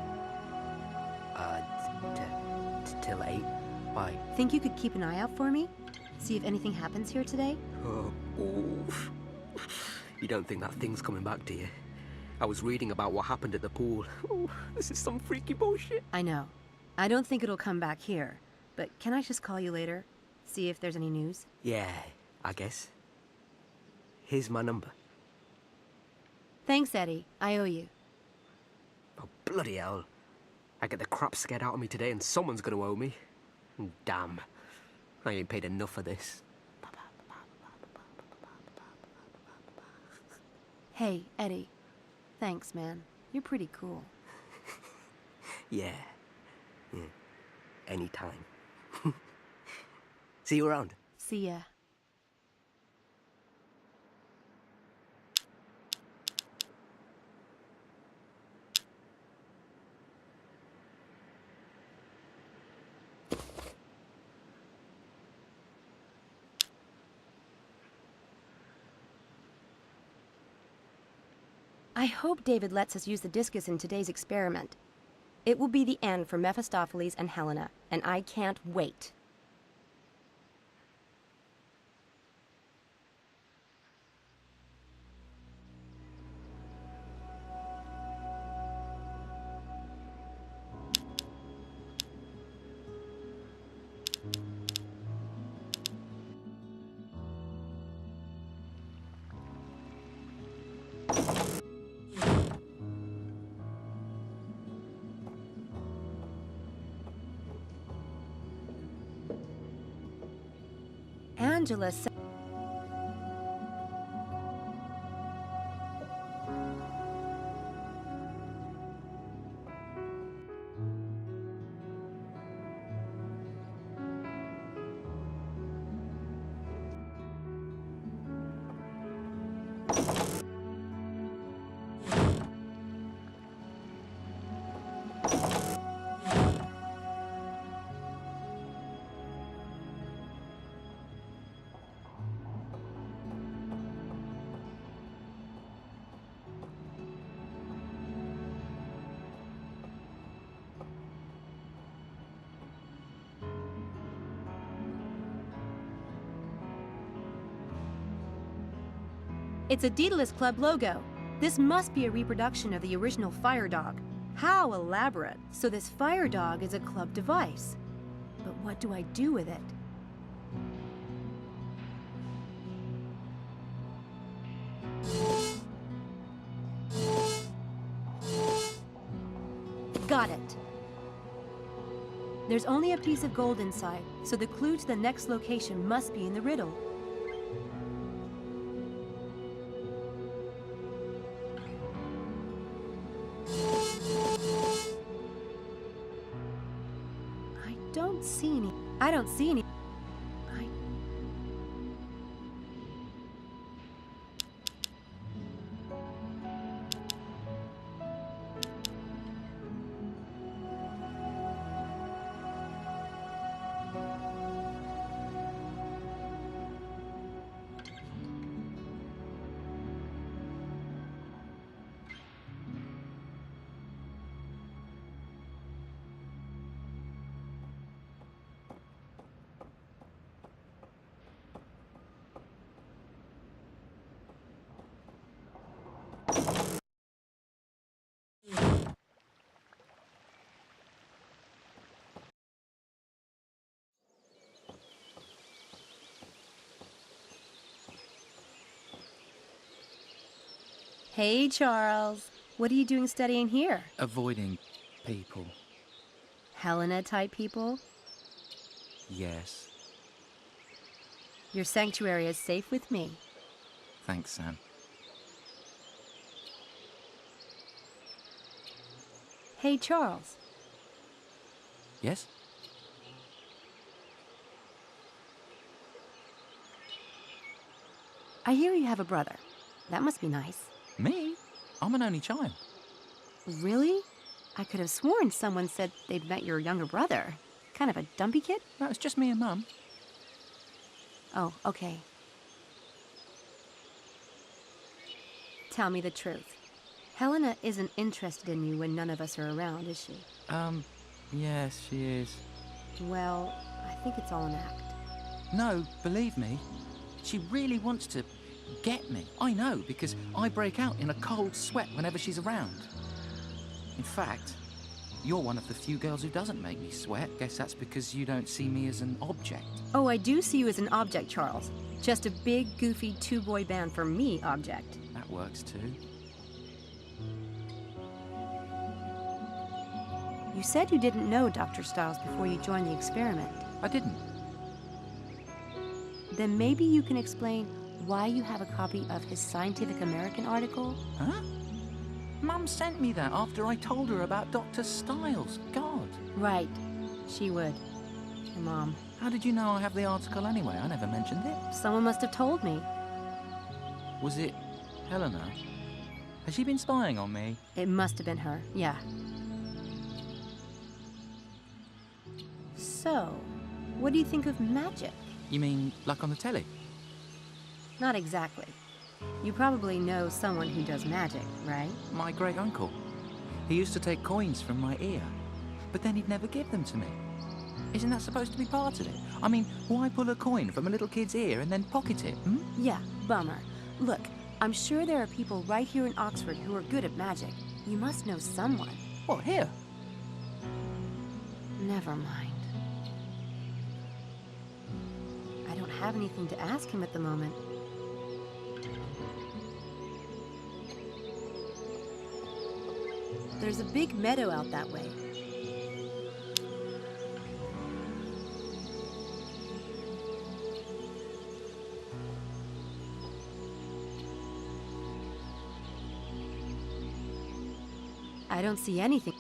Till 8. Why? Think you could keep an eye out for me? See if anything happens here today? Oh, oof. You don't think that thing's coming back, do you? I was reading about what happened at the pool. Oh, this is some freaky bullshit. I know. I don't think it'll come back here. But can I just call you later? See if there's any news? Yeah, I guess. Here's my number. Thanks, Eddie. I owe you. Oh, bloody hell. I get the crap scared out of me today and someone's gonna owe me. Damn. I ain't paid enough for this. Hey, Eddie. Thanks, man. You're pretty cool. Yeah. Anytime. See you around. See ya. I hope David lets us use the discus in today's experiment. It will be the end for Mephistopheles and Helena, and I can't wait. Angela said... It's a Daedalus Club logo. This must be a reproduction of the original fire dog. How elaborate. So this fire dog is a club device. But what do I do with it? Got it. There's only a piece of gold inside, so the clue to the next location must be in the riddle. I don't see any. Hey, Charles. What are you doing studying here? Avoiding people. Helena-type people? Yes. Your sanctuary is safe with me. Thanks, Sam. Hey, Charles. Yes? I hear you have a brother. That must be nice. Me? I'm an only child. Really? I could have sworn someone said they'd met your younger brother. Kind of a dumpy kid? No, it's just me and Mum. Oh, okay. Tell me the truth. Helena isn't interested in you when none of us are around, is she? Yes, she is. Well, I think it's all an act. No, believe me. She really wants to get me. I know, because I break out in a cold sweat whenever she's around. In fact, you're one of the few girls who doesn't make me sweat. Guess that's because you don't see me as an object. Oh, I do see you as an object, Charles. Just a big, goofy two-boy band for me object. That works too. You said you didn't know Dr. Stiles before you joined the experiment. I didn't. Then maybe you can explain why you have a copy of his Scientific American article? Huh? Mum sent me that after I told her about Dr. Stiles. God. Right. She would. Your mom. How did you know I have the article anyway? I never mentioned it. Someone must have told me. Was it Helena? Has she been spying on me? It must have been her, yeah. So, what do you think of magic? You mean like on the telly? Not exactly. You probably know someone who does magic, right? My great-uncle. He used to take coins from my ear, but then he'd never give them to me. Isn't that supposed to be part of it? I mean, why pull a coin from a little kid's ear and then pocket it, hmm? Yeah, bummer. Look, I'm sure there are people right here in Oxford who are good at magic. You must know someone. What, here? Never mind. I don't have anything to ask him at the moment. There's a big meadow out that way. I don't see anything.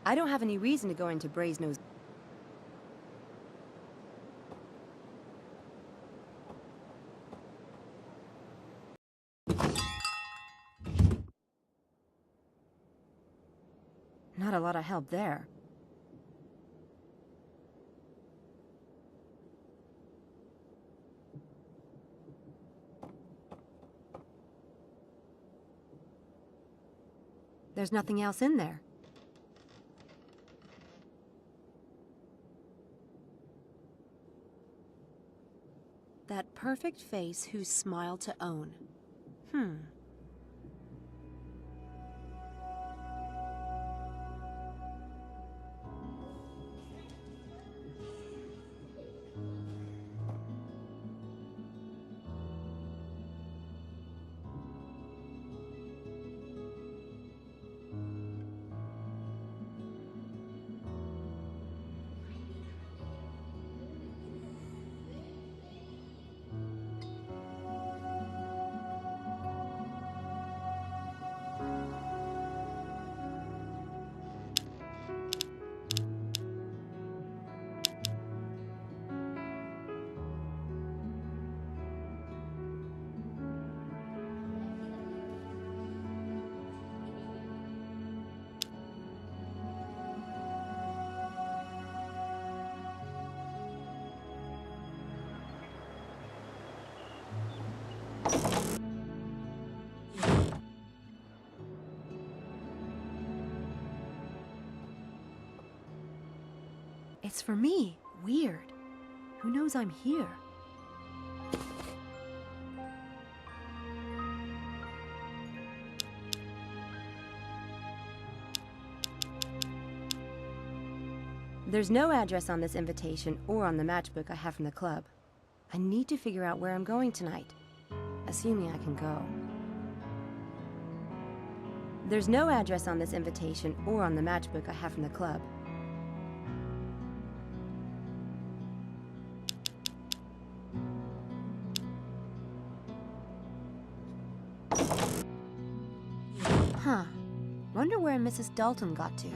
I don't have any reason to go into Brasenose. Not a lot of help there. There's nothing else in there. That perfect face whose smile to own. It's for me. Weird. Who knows I'm here? There's no address on this invitation or on the matchbook I have from the club. I need to figure out where I'm going tonight, assuming I can go. There's no address on this invitation or on the matchbook I have from the club. Huh. Wonder where Mrs. Dalton got to.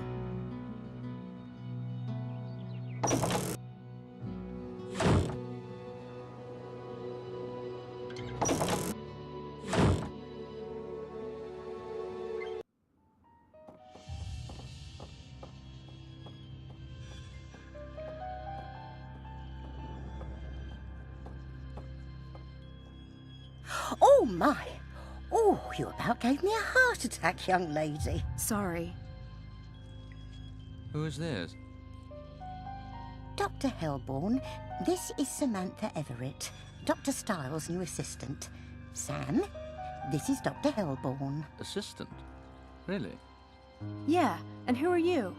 Oh, my. Oh, you about gave me a heart attack, young lady. Sorry. Who is this? Dr. Hellborn, this is Samantha Everett, Dr. Styles' new assistant. Sam, this is Dr. Hellborn. Assistant? Really? Yeah, and who are you?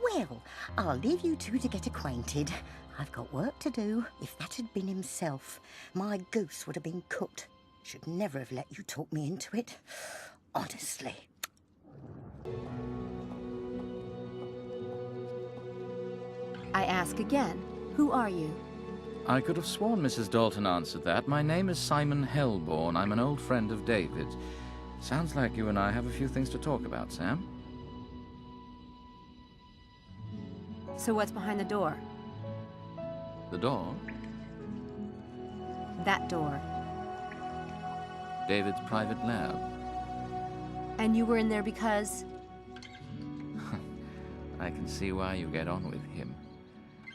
Well, I'll leave you two to get acquainted. I've got work to do. If that had been himself, my goose would have been cooked. Should never have let you talk me into it. Honestly. I ask again, who are you? I could have sworn Mrs. Dalton answered that. My name is Simon Hellborn. I'm an old friend of David's. Sounds like you and I have a few things to talk about, Sam. So what's behind the door? The door? That door. David's private lab. And you were in there because... I can see why you get on with him.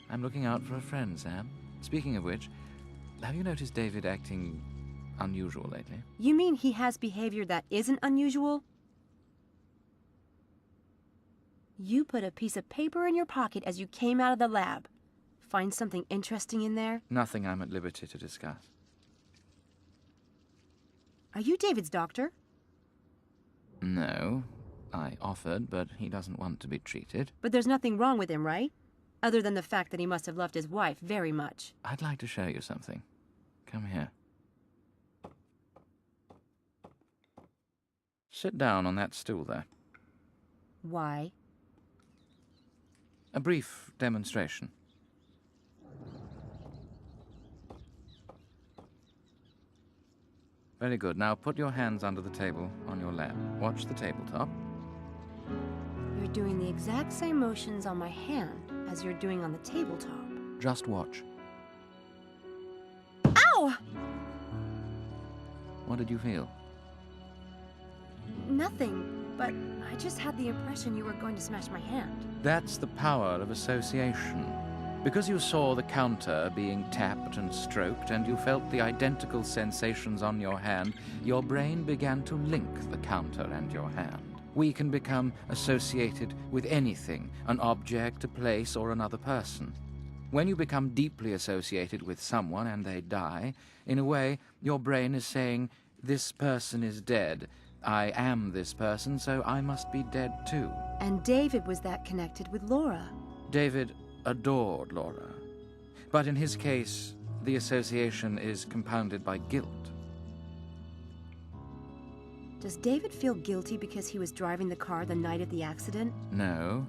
I'm looking out for a friend, Sam. Speaking of which, have you noticed David acting unusual lately? You mean he has behavior that isn't unusual? You put a piece of paper in your pocket as you came out of the lab. Find something interesting in there? Nothing I'm at liberty to discuss. Are you David's doctor? No. I offered, but he doesn't want to be treated. But there's nothing wrong with him, right? Other than the fact that he must have loved his wife very much. I'd like to show you something. Come here. Sit down on that stool there. Why? A brief demonstration. Very good. Now put your hands under the table on your lap. Watch the tabletop. You're You're doing the exact same motions on my hand as you're doing on the tabletop. Just watch. Ow! What did you feel? Nothing, but I just had the impression you were going to smash my hand. That's the power of association. Because you saw the counter being tapped and stroked, and you felt the identical sensations on your hand, your brain began to link the counter and your hand. We can become associated with anything, an object, a place, or another person. When you become deeply associated with someone and they die, in a way, your brain is saying, this person is dead. I am this person, so I must be dead too. And David was that connected with Laura. David adored Laura. But in his case, the association is compounded by guilt. Does David feel guilty because he was driving the car the night of the accident? No.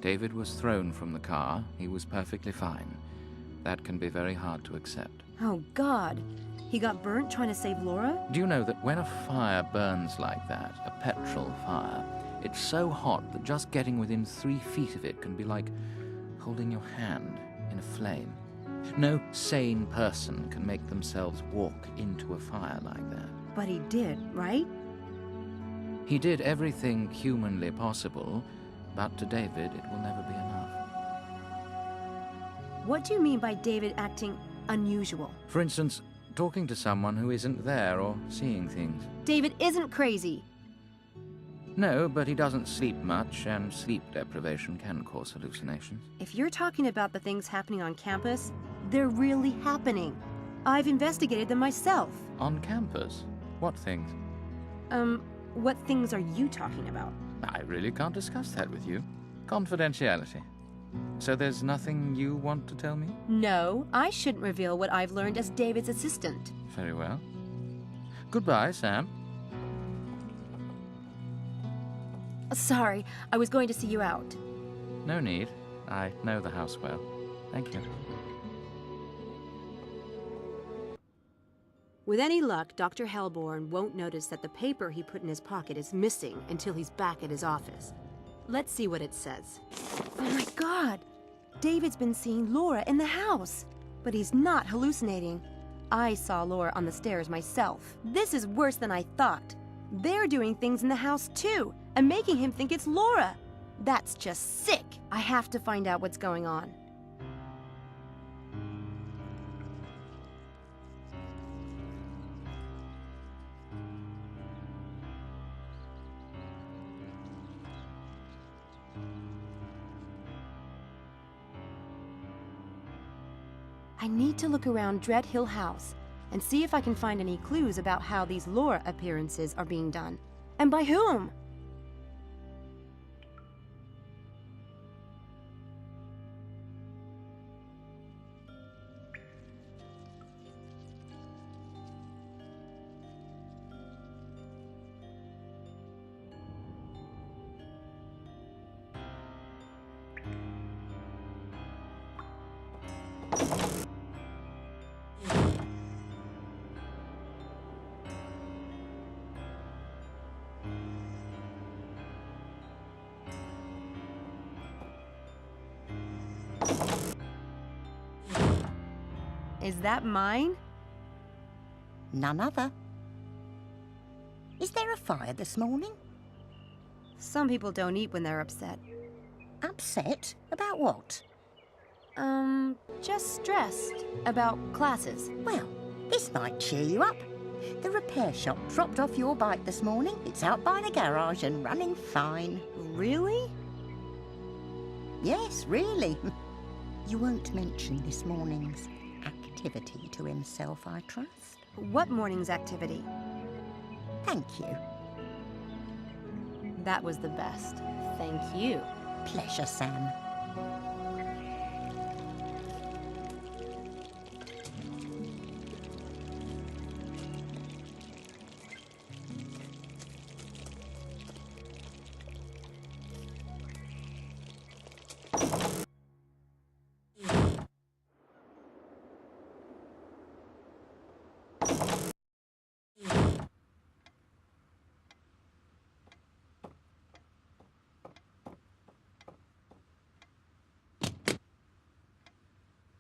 David was thrown from the car. He was perfectly fine. That can be very hard to accept. Oh, God. He got burnt trying to save Laura? Do you know that when a fire burns like that, a petrol fire, it's so hot that just getting within 3 feet of it can be like holding your hand in a flame. No sane person can make themselves walk into a fire like that. But he did, right? He did everything humanly possible, but to David it will never be enough. What do you mean by David acting unusual? For instance, talking to someone who isn't there or seeing things. David isn't crazy. No, but he doesn't sleep much, and sleep deprivation can cause hallucinations. If you're talking about the things happening on campus, they're really happening. I've investigated them myself. On campus? What things? What things are you talking about? I really can't discuss that with you. Confidentiality. So there's nothing you want to tell me? No, I shouldn't reveal what I've learned as David's assistant. Very well. Goodbye, Sam. Sorry, I was going to see you out. No need. I know the house well. Thank you. With any luck, Dr. Hellborn won't notice that the paper he put in his pocket is missing until he's back at his office. Let's see what it says. Oh my God! David's been seeing Laura in the house. But he's not hallucinating. I saw Laura on the stairs myself. This is worse than I thought. They're doing things in the house too, and making him think it's Laura. That's just sick. I have to find out what's going on. I need to look around Dread Hill House and see if I can find any clues about how these Laura appearances are being done. And by whom? Is that mine? None other. Is there a fire this morning? Some people don't eat when they're upset. Upset? About what? Just stressed about classes. Well, this might cheer you up. The repair shop dropped off your bike this morning. It's out by the garage and running fine. Really? Yes, really. You won't mention this morning's activity to himself, I trust. What morning's activity? Thank you. That was the best. Thank you. Pleasure, Sam.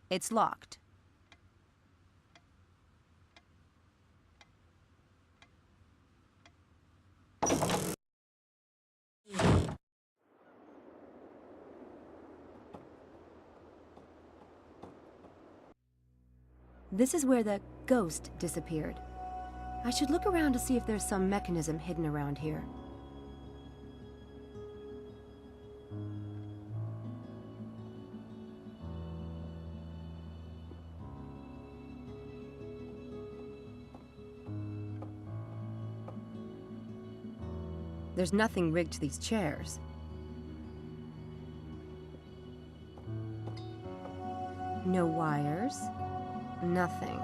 It's locked. This is where the ghost disappeared. I should look around to see if there's some mechanism hidden around here. There's nothing rigged to these chairs. No wires. Nothing.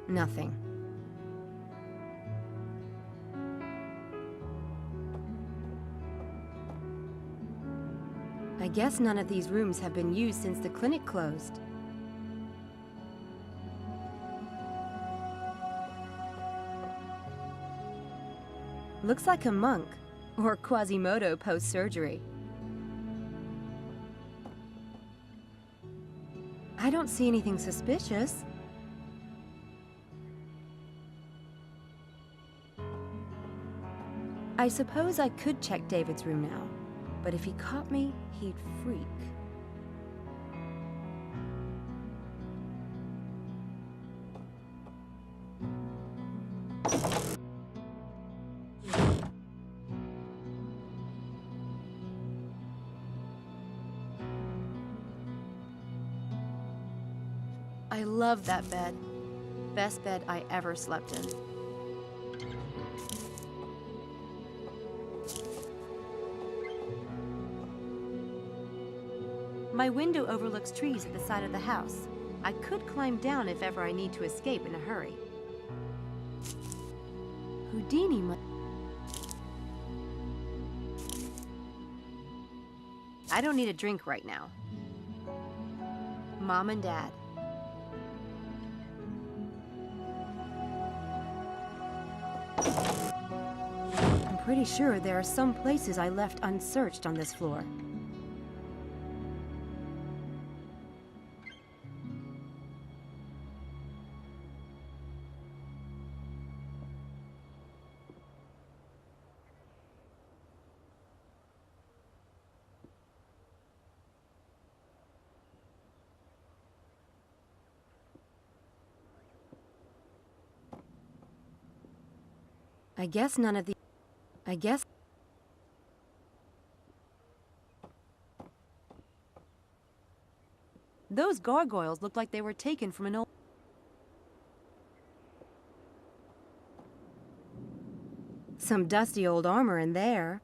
Nothing. I guess none of these rooms have been used since the clinic closed. Looks like a monk, or Quasimodo post-surgery. I don't see anything suspicious. I suppose I could check David's room now, but if he caught me, he'd freak. I love that bed. Best bed I ever slept in. My window overlooks trees at the side of the house. I could climb down if ever I need to escape in a hurry. Houdini I don't need a drink right now. Mom and Dad. I'm pretty sure there are some places I left unsearched on this floor. I guess none of the... Those gargoyles look like they were taken from an old... Some dusty old armor in there.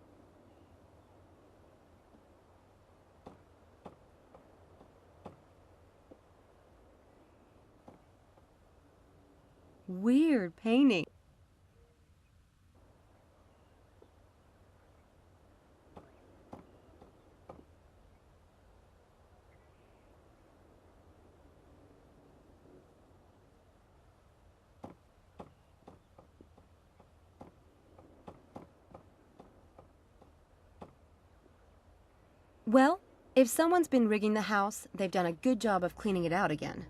Weird painting. Well, if someone's been rigging the house, they've done a good job of cleaning it out again.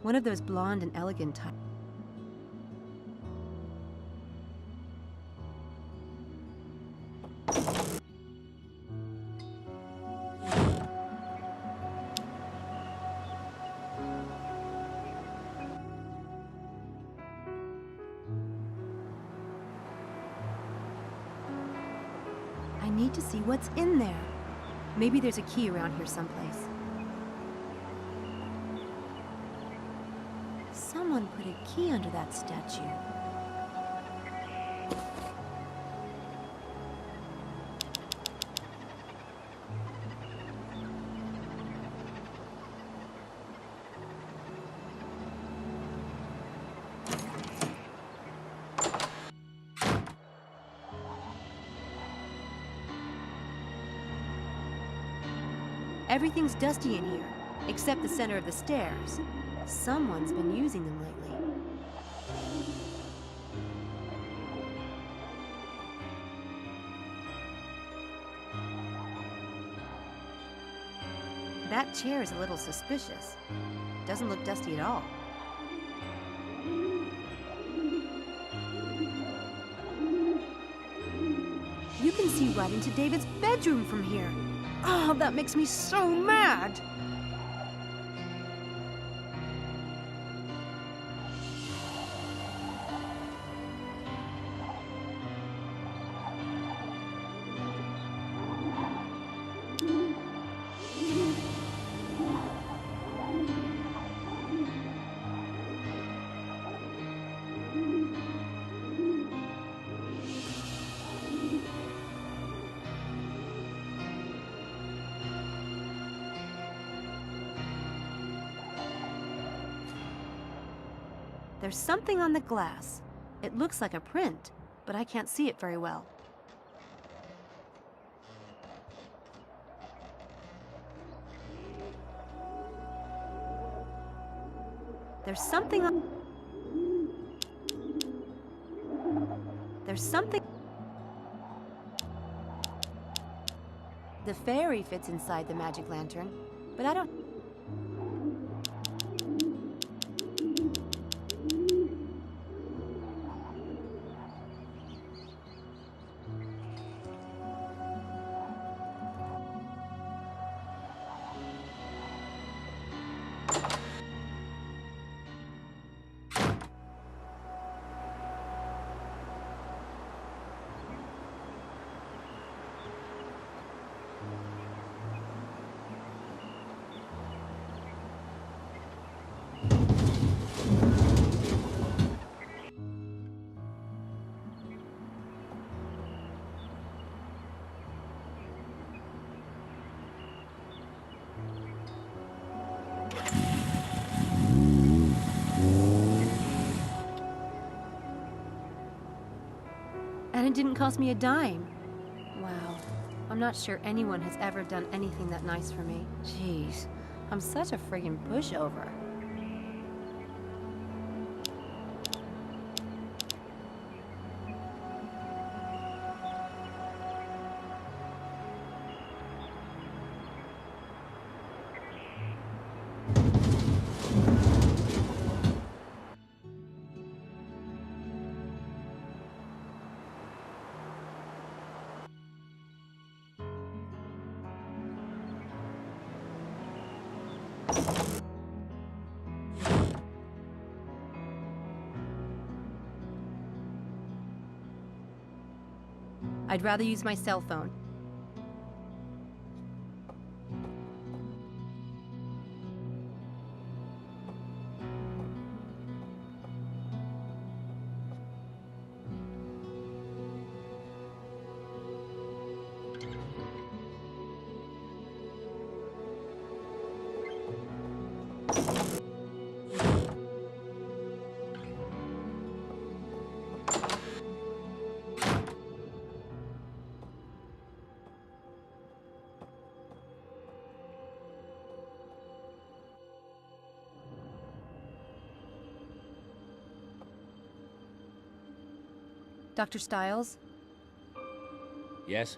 One of those blonde and elegant types. I need to see what's in there. Maybe there's a key around here someplace. Someone put a key under that statue. Everything's dusty in here, except the center of the stairs. Someone's been using them lately. That chair is a little suspicious. Doesn't look dusty at all. You can see right into David's bedroom from here. Oh, that makes me so mad! There's something on the glass. It looks like a print, but I can't see it very well. There's something on... There's something... The fairy fits inside the magic lantern, but I don't... And it didn't cost me a dime. Wow. I'm not sure anyone has ever done anything that nice for me. Jeez, I'm such a friggin' pushover. I'd rather use my cell phone. Dr. Stiles? Yes?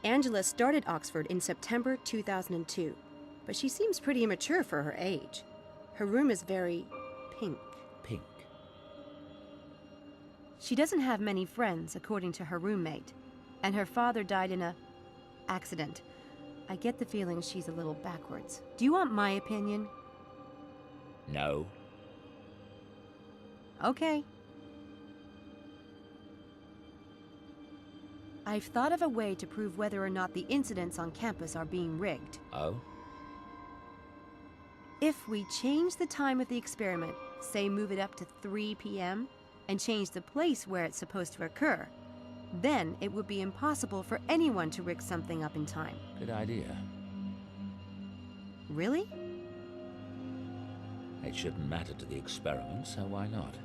Angela started Oxford in September 2002, but she seems pretty immature for her age. Her room is very pink. Pink. She doesn't have many friends, according to her roommate, and her father died in a accident. I get the feeling she's a little backwards. Do you want my opinion? No. Okay. I've thought of a way to prove whether or not the incidents on campus are being rigged. Oh? If we change the time of the experiment, say move it up to 3 p.m., and change the place where it's supposed to occur, then it would be impossible for anyone to rig something up in time. Good idea. Really? It shouldn't matter to the experiment, so why not?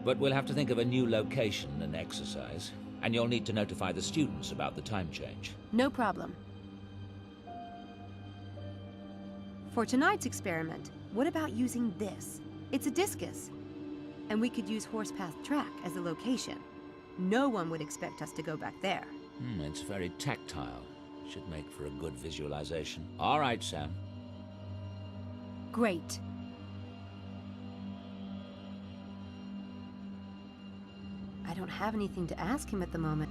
But we'll have to think of a new location and exercise. And you'll need to notify the students about the time change. No problem. For tonight's experiment, what about using this? It's a discus. And we could use Horsepath Track as the location. No one would expect us to go back there. It's very tactile. Should make for a good visualization. All right, Sam. Great. I don't have anything to ask him at the moment.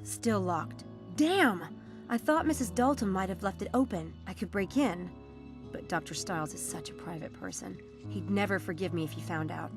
Still locked. Damn! I thought Mrs. Dalton might have left it open. I could break in. But Dr. Stiles is such a private person. He'd never forgive me if he found out.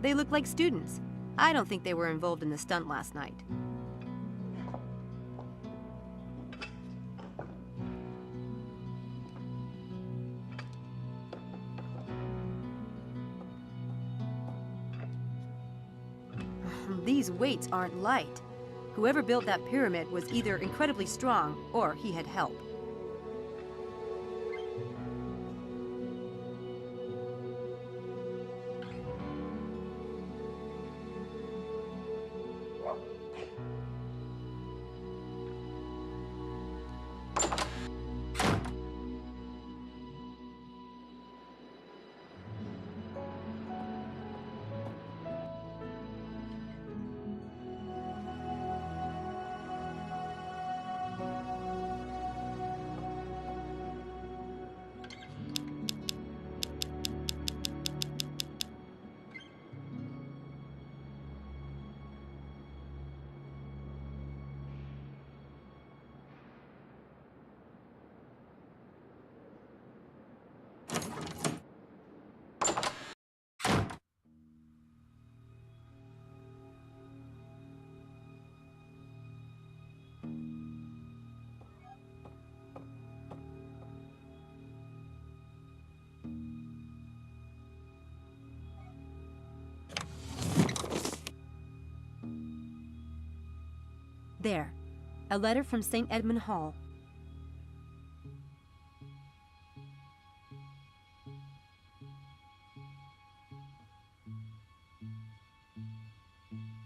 They look like students. I don't think they were involved in the stunt last night. These weights aren't light. Whoever built that pyramid was either incredibly strong or he had help. There, a letter from St. Edmund Hall.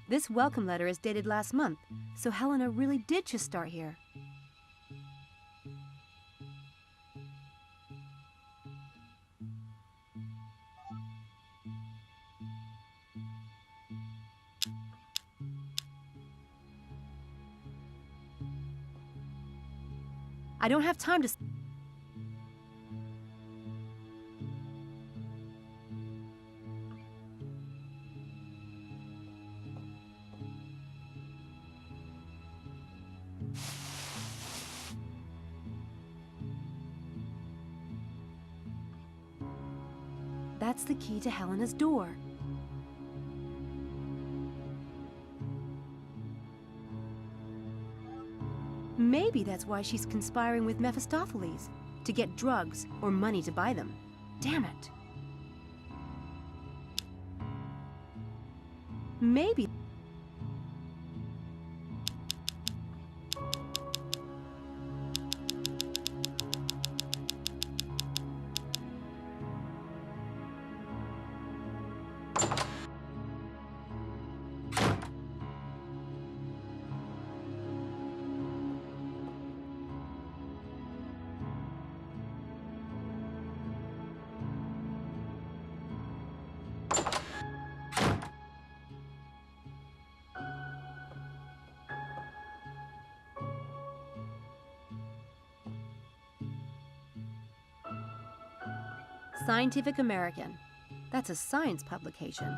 This welcome letter is dated last month, so Helena really did just start here. I don't have time to... That's the key to Helena's door. Maybe that's why she's conspiring with Mephistopheles, to get drugs or money to buy them. Damn it. Maybe... Scientific American. That's a science publication.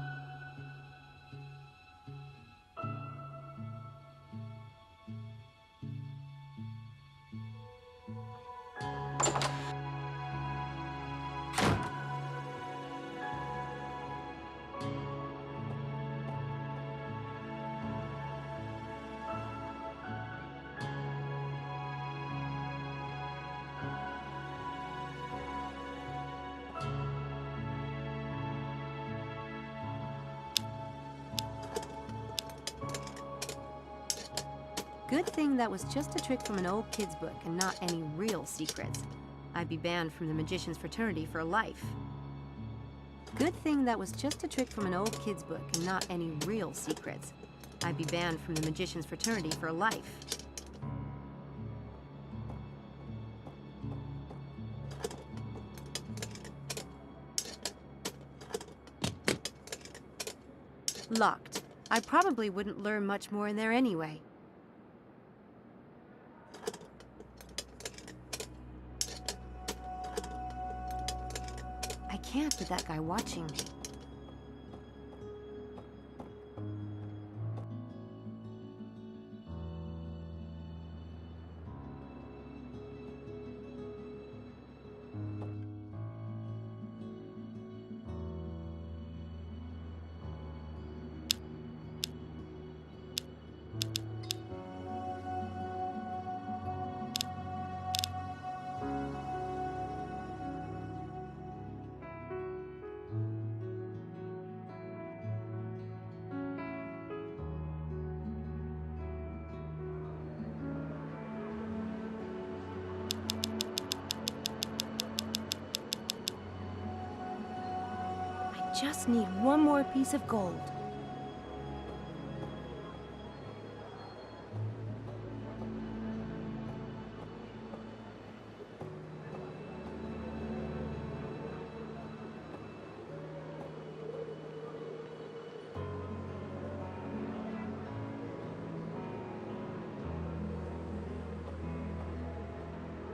Good thing that was just a trick from an old kid's book and not any real secrets. I'd be banned from the Magician's Fraternity for life. Good thing that was just a trick from an old kid's book and not any real secrets. I'd be banned from the Magician's Fraternity for life. Locked. I probably wouldn't learn much more in there anyway. I can't with that guy watching me. Just need one more piece of gold.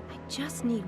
I just need...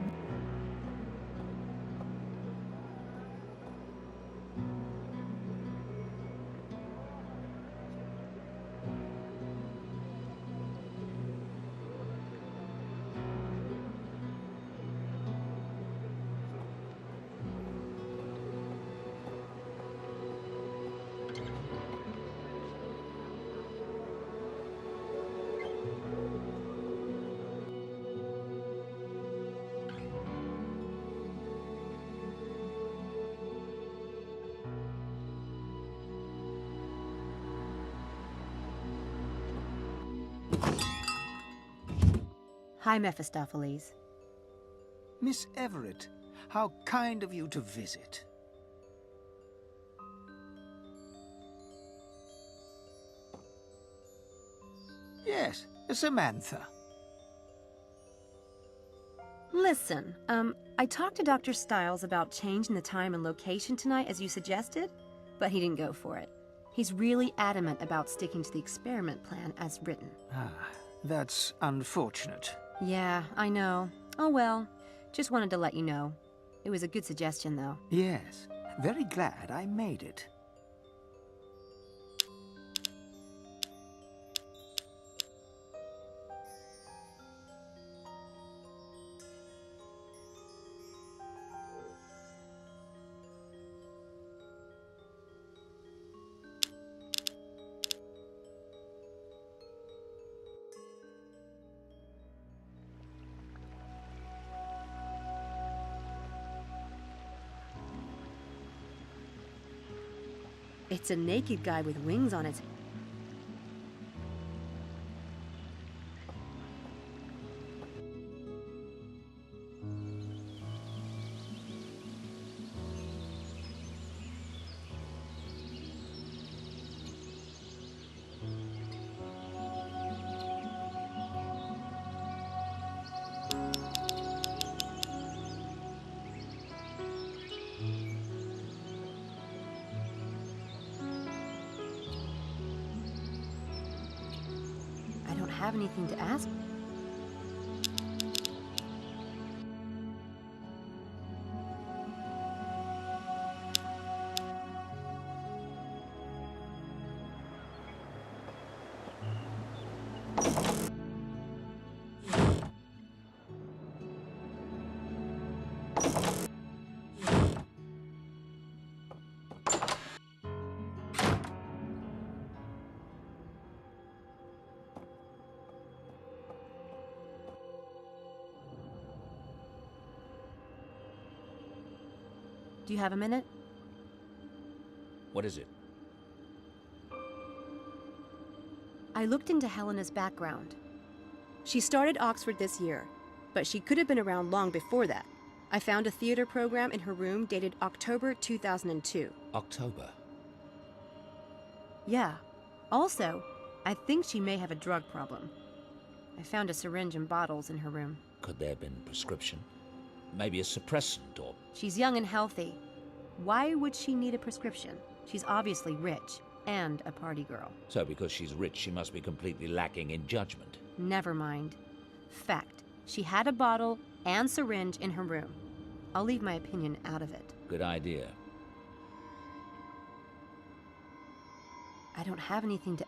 Hi, Mephistopheles. Miss Everett, how kind of you to visit. Yes, Samantha. Listen, I talked to Dr. Stiles about changing the time and location tonight as you suggested, but he didn't go for it. He's really adamant about sticking to the experiment plan as written. Ah, that's unfortunate. Yeah, I know. Oh well, just wanted to let you know. It was a good suggestion, though. Yes, very glad I made it. It's a naked guy with wings on his head. Have anything to ask? Do you have a minute? What is it? I looked into Helena's background. She started Oxford this year, but she could have been around long before that. I found a theater program in her room dated October 2002. October? Yeah. Also, I think she may have a drug problem. I found a syringe and bottles in her room. Could there have been prescription? Maybe a suppressant or... She's young and healthy. Why would she need a prescription? She's obviously rich and a party girl. So because she's rich, she must be completely lacking in judgment. Never mind. Fact. She had a bottle and syringe in her room. I'll leave my opinion out of it. Good idea. I don't have anything to...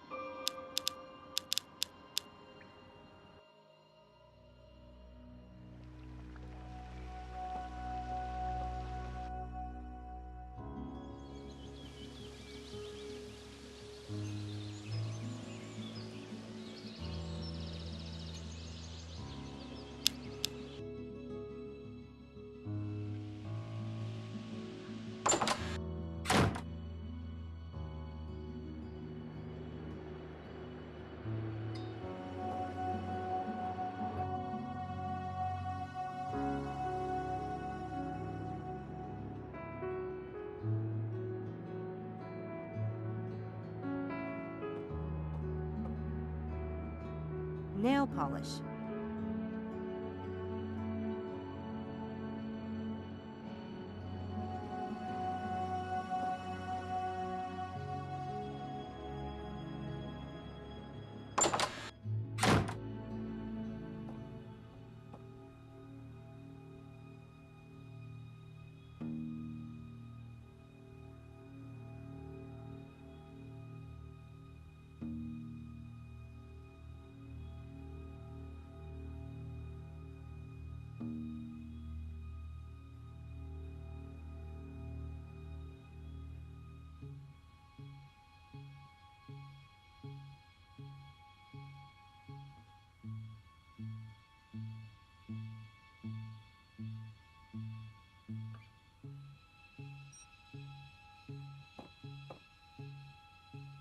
Nail polish.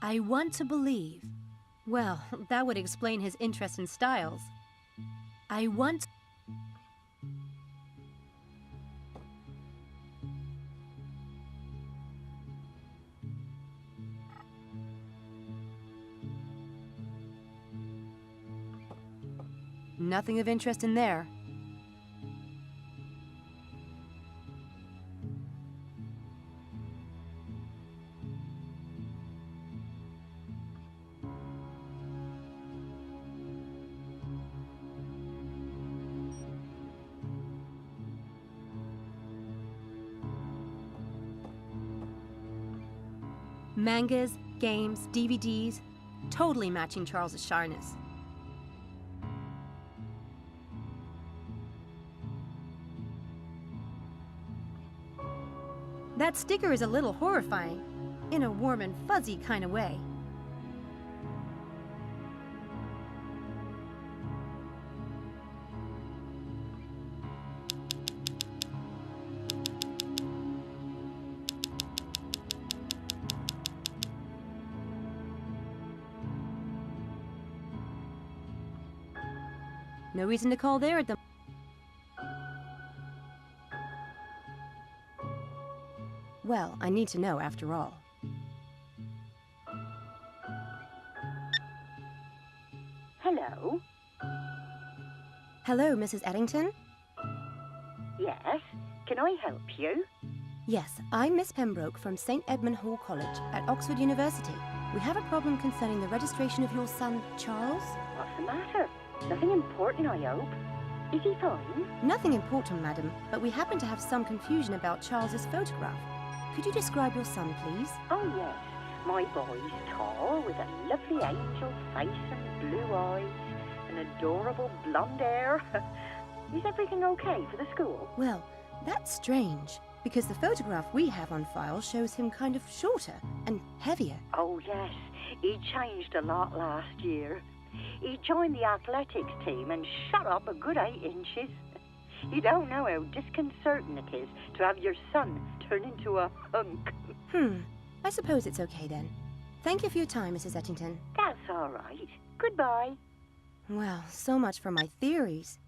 I want to believe. Well, that would explain his interest in styles. I want... Nothing of interest in there. Mangas, games, DVDs, totally matching Charles's shyness. That sticker is a little horrifying, in a warm and fuzzy kind of way. No reason to call there at the... Well, I need to know after all. Hello? Hello, Mrs. Eddington? Yes? Can I help you? Yes, I'm Miss Pembroke from St. Edmund Hall College at Oxford University. We have a problem concerning the registration of your son, Charles. What's the matter? Nothing important, I hope. Is he fine? Nothing important, madam, but we happen to have some confusion about Charles's photograph. Could you describe your son, please? Oh, yes. My boy's tall, with a lovely angel face and blue eyes, and adorable blonde hair. Is everything okay for the school? Well, That's strange, because the photograph we have on file shows him kind of shorter and heavier. Oh, yes. He changed a lot last year. He joined the athletics team and shot up a good 8 inches. You don't know how disconcerting it is to have your son turn into a hunk. I suppose it's okay then. Thank you for your time, Mrs. Ettington. That's all right. Goodbye. Well, so much for my theories.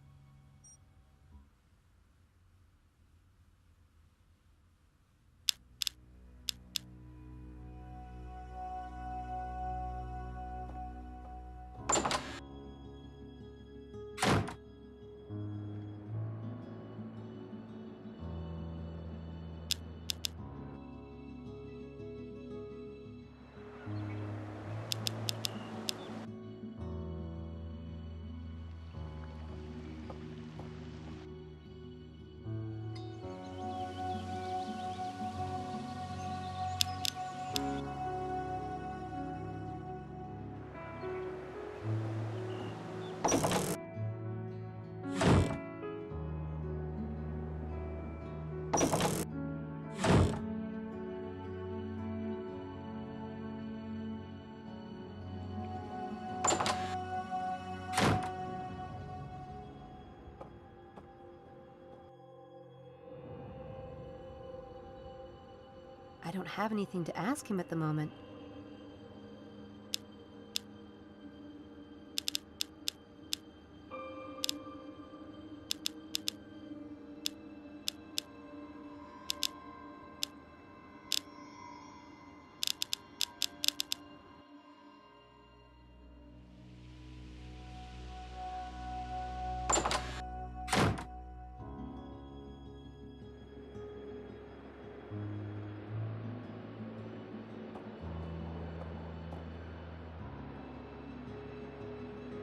I don't have anything to ask him at the moment.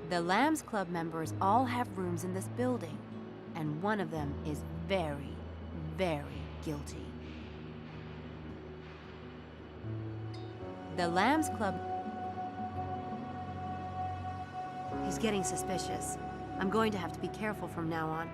The Lambs Club members all have rooms in this building, and one of them is very, very guilty. The Lambs Club... He's getting suspicious. I'm going to have to be careful from now on.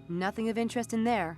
Nothing of interest in there.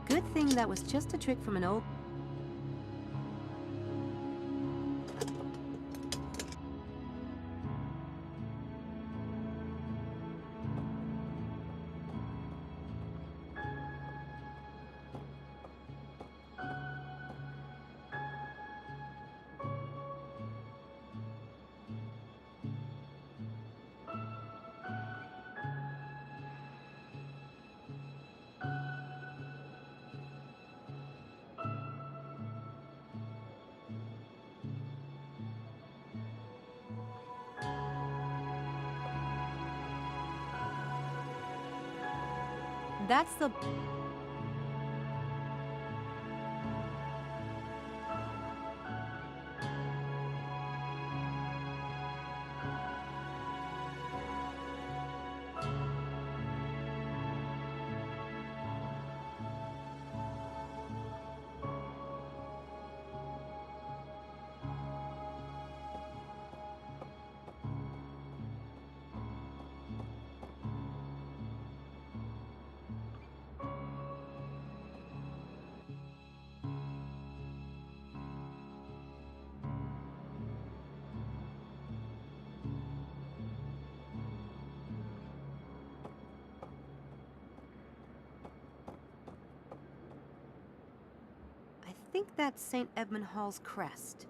Good thing that was just a trick from an old... That's the... I think that's St. Edmund Hall's crest.